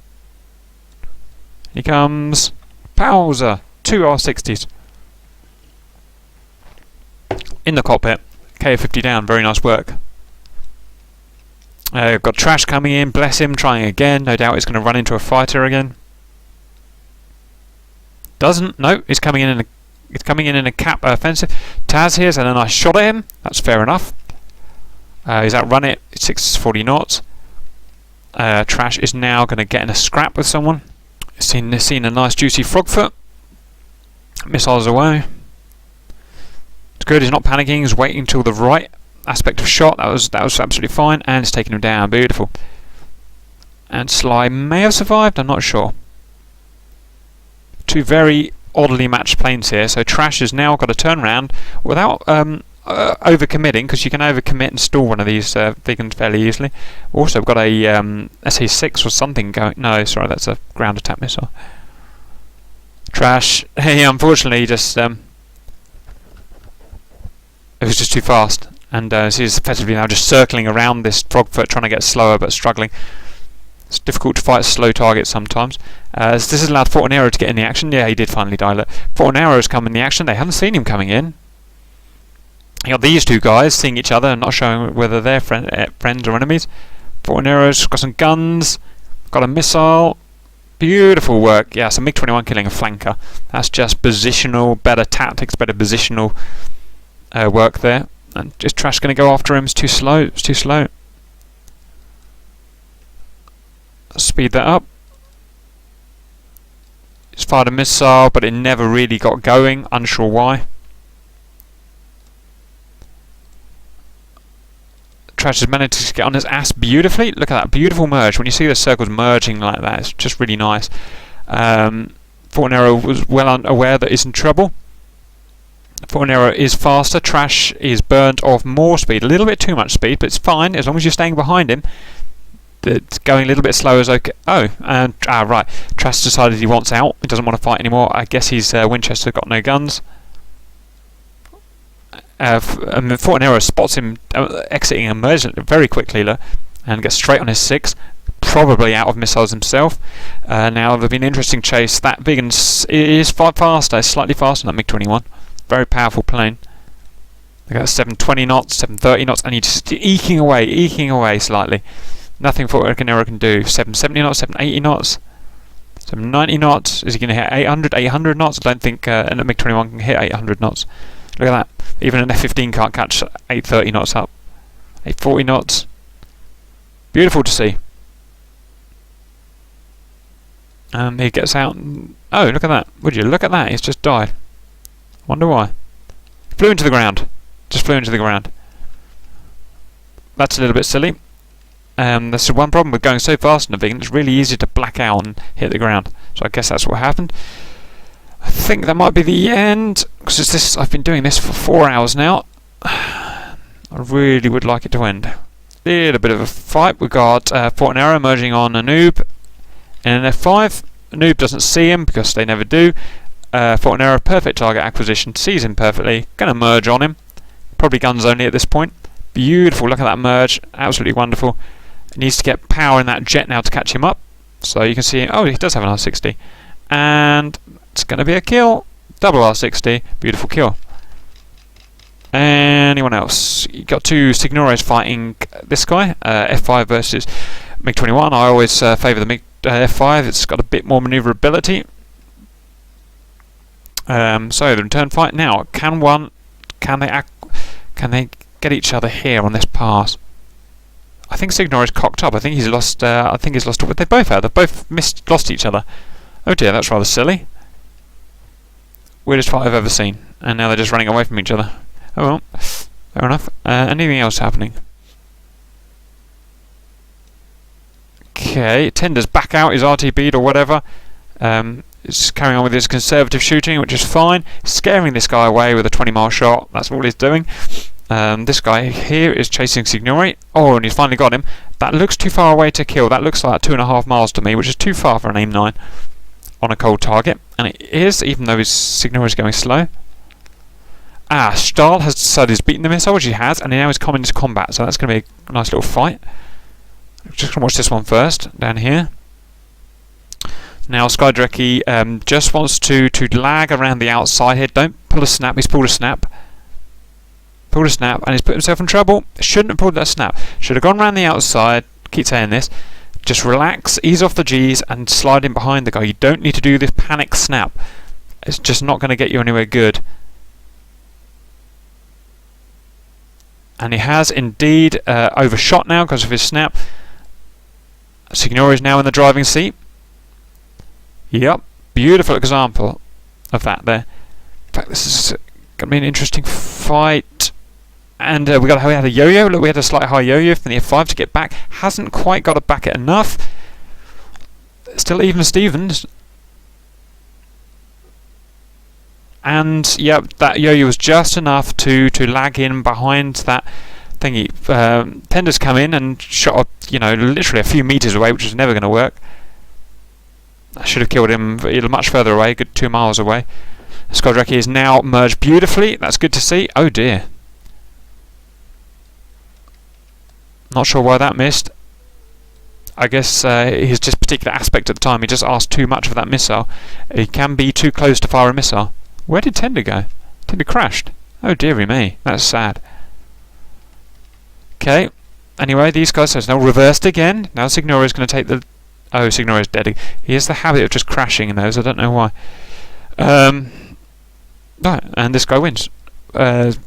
He comes. Pausa. 2 R60s. In the cockpit. KO-50 down. Very nice work. Got Trash coming in. Bless him. Trying again. No doubt he's going to run into a fighter again. Doesn't. No. He's coming in a cap offensive. Taz here's had a nice shot at him. That's fair enough. He's outrun it. 640 knots. Trash is now going to get in a scrap with someone. Seen a nice juicy frogfoot. Missiles away. It's good. He's not panicking. He's waiting till the right aspect of shot. That was absolutely fine, and it's taking him down. Beautiful. And Sly may have survived. I'm not sure. Two very oddly matched planes here. So Trash has now got to turn around without overcommitting, because you can overcommit and stall one of these vegans fairly easily. Also, we've got a SA6 or something going. No, sorry, that's a ground attack missile. Trash. He unfortunately just it was just too fast, and he's effectively now just circling around this frogfoot, trying to get slower but struggling. It's difficult to fight slow targets sometimes. This has allowed Fortinero to get in the action. Yeah, he did finally die. Look, Fortinero's come in the action. They haven't seen him coming in. You got these two guys seeing each other and not showing whether they're friends or enemies. Fortinero's got some guns, got a missile. Beautiful work. Yeah, so MiG-21 killing a flanker. That's just positional, better tactics, better positional work there. And just Trash going to go after him. It's too slow. It's too slow. Speed that up. It's fired a missile, but it never really got going. Unsure why. Trash has managed to get on his ass beautifully. Look at that beautiful merge. When you see the circles merging like that, it's just really nice. Fortinero was well aware that he's in trouble. Fortinero is faster. Trash is burnt off more speed. A little bit too much speed, but it's fine as long as you're staying behind him. It's going a little bit slow as okay. Oh, and right. Trask decided he wants out. He doesn't want to fight anymore. I guess he's Winchester got no guns. Fortinero spots him exiting emergently very quickly, and gets straight on his 6. Probably out of missiles himself. Now there'll be an interesting chase. That big and is far faster, slightly faster than that MiG-21. Very powerful plane. They got 720 knots, 730 knots, and he's just eking away slightly. Nothing Fortinero can do. 770 knots, 780 knots, 790 knots. Is he going to hit 800? 800 knots? I don't think a MiG-21 can hit 800 knots. Look at that. Even an F-15 can't catch 830 knots up. 840 knots. Beautiful to see. And he gets out. Oh, look at that. Would you look at that? He's just died. Wonder why. Flew into the ground. Just flew into the ground. That's a little bit silly. That's one problem with going so fast in a vehicle. It's really easy to black out and hit the ground. So I guess that's what happened. I think that might be the end. Because I've been doing this for 4 hours now. I really would like it to end. Little bit of a fight. We've got Fortinero emerging on a noob in an F5. Noob doesn't see him because they never do. Fortinero, perfect target acquisition, sees him perfectly. Gonna merge on him. Probably guns only at this point. Beautiful, look at that merge. Absolutely wonderful. He needs to get power in that jet now to catch him up. So you can see, oh, he does have an R60. And it's gonna be a kill. Double R60, beautiful kill. Anyone else? You got 2 Signoros fighting this guy. F5 versus MiG-21. I always favour the MiG F5. It's got a bit more manoeuvrability. So the return fight now. Can they get each other here on this pass? I think Signoros cocked up. I think he's lost. They both have. They've both lost each other. Oh dear, that's rather silly. Weirdest fight I've ever seen. And now they're just running away from each other. Oh well, fair enough. Anything else happening? Okay, Tender's back out his RTB'd or whatever. He's carrying on with his conservative shooting, which is fine. Scaring this guy away with a 20-mile shot. That's all he's doing. This guy here is chasing Signori. Oh, and he's finally got him. That looks too far away to kill. That looks like 2.5 miles to me, which is too far for an AIM-9 on a cold target. And it is, even though his Signori is going slow. Stahl has decided he's beaten the missile, which he has, and now he's coming into combat. So that's going to be a nice little fight. Just going to watch this one first, down here. Now Skydrecki just wants to lag around the outside here. Don't pull a snap. He's pulled a snap. Pulled a snap, and he's put himself in trouble. Shouldn't have pulled that snap. Should have gone around the outside. Keep saying this. Just relax, ease off the G's, and slide in behind the guy. You don't need to do this panic snap. It's just not going to get you anywhere good. And he has indeed overshot now because of his snap. Signori is now in the driving seat. Yep, beautiful example of that there. In fact, this is going to be an interesting fight. And we had a yo-yo. Look, we had a slight high yo-yo from the F5 to get back. Hasn't quite got to back it enough. Still even Stevens. And yep, that yo-yo was just enough to lag in behind that thingy. Tender's come in and shot, literally a few meters away, which was never going to work. I should have killed him much further away, good 2 miles away. Skydrecki is now merged beautifully. That's good to see. Oh dear. Not sure why that missed. I guess his just particular aspect at the time, he just asked too much of that missile. He can be too close to fire a missile. Where did Tender go? Tender crashed. Oh dearie me, that's sad. Okay, anyway, these guys, so it's now reversed again. Now Signori is going to take the... Oh, Signori is dead. He has the habit of just crashing in those, I don't know why. Right, and this guy wins. It's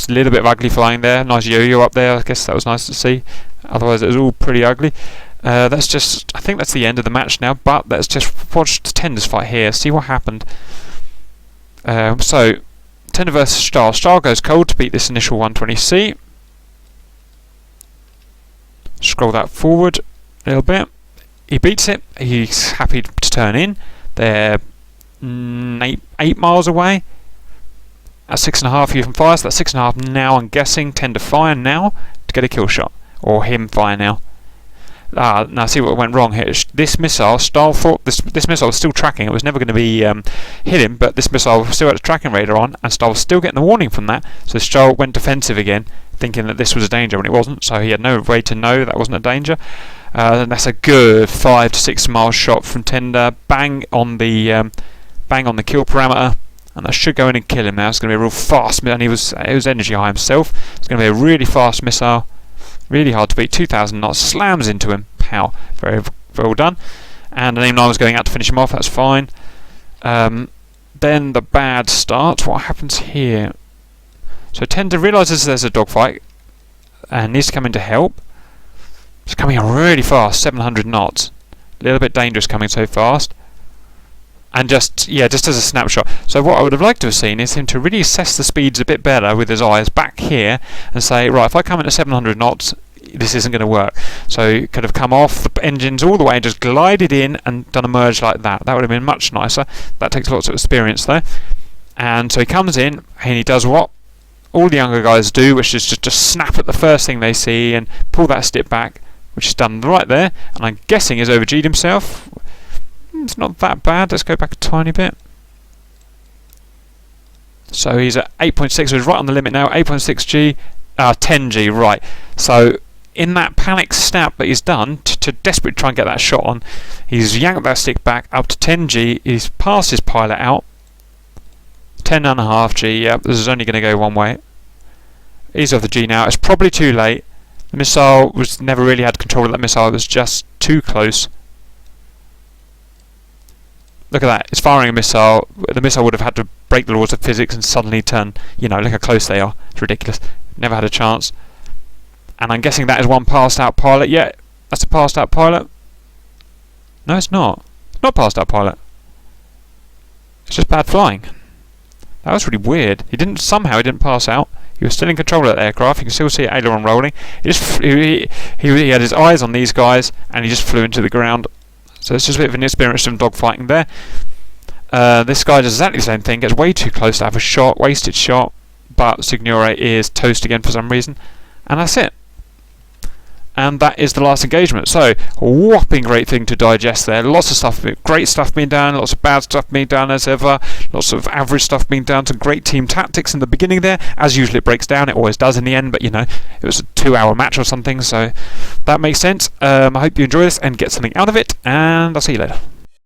a little bit of ugly flying there. Nice yo-yo up there. I guess that was nice to see. Otherwise, it was all pretty ugly. That's just... I think that's the end of the match now. But let's just watch the Tender's fight here. See what happened. So, Tender versus Stahl. Stahl goes cold to beat this initial 120C. Scroll that forward a little bit. He beats it. He's happy to turn in. They're 8 miles away. At 6.5 you can fire, so that's 6.5 now. I'm guessing Tender fire now to get a kill shot, or him fire now. Now see what went wrong here. This missile, Stahl thought this missile was still tracking. It was never going to be hit him, but this missile still had a tracking radar on, and Stahl was still getting the warning from that. So Stahl went defensive again, thinking that this was a danger when it wasn't. So he had no way to know that wasn't a danger. And that's a good 5 to 6 mile shot from Tender. Bang on the kill parameter, and that should go in and kill him. Now it's going to be a real fast, and he was energy high himself. It's going to be a really fast missile. Really hard to beat. 2,000 knots, slams into him. Pow. Very well done. And an AIM-9 was going out to finish him off. That's fine. Then the bad start. What happens here? So Tender realises there's a dogfight and needs to come in to help. It's coming on really fast, 700 knots. A little bit dangerous coming so fast. And just as a snapshot. So what I would have liked to have seen is him to really assess the speeds a bit better with his eyes back here and say, right, if I come into 700 knots, this isn't going to work. So he could have come off the engines all the way and just glided in and done a merge like that. That would have been much nicer. That takes lots of experience though. And so he comes in and he does what all the younger guys do, which is just snap at the first thing they see and pull that stick back, which is done right there. And I'm guessing he's over-G'd himself. It's not that bad. Let's go back a tiny bit. So he's at 8.6, so he's right on the limit now. 8.6G, 10G, right. So in that panic snap that he's done to desperately try and get that shot on, he's yanked that stick back up to 10G. He's passed his pilot out. 10.5G, yeah, this is only going to go one way. He's off the G now. It's probably too late. The missile was never really had control of that missile. It was just too close. Look at that, it's firing a missile. The missile would have had to break the laws of physics and suddenly turn, look how close they are. It's ridiculous. Never had a chance. And I'm guessing that is one passed out pilot. Yeah, that's a passed out pilot. No, it's not. It's not passed out pilot. It's just bad flying. That was really weird. Somehow he didn't pass out. He was still in control of that aircraft. You can still see aileron rolling. He had his eyes on these guys and he just flew into the ground. So it's just a bit of an experience from dogfighting there. This guy does exactly the same thing, gets way too close to have a shot, wasted shot, but Signore is toast again for some reason, and that's it. And that is the last engagement. So, a whopping great thing to digest there. Lots of stuff, great stuff being done, lots of bad stuff being done as ever, lots of average stuff being done, some great team tactics in the beginning there. As usually it breaks down, it always does in the end, but it was a 2-hour match or something, so that makes sense. I hope you enjoy this and get something out of it, and I'll see you later.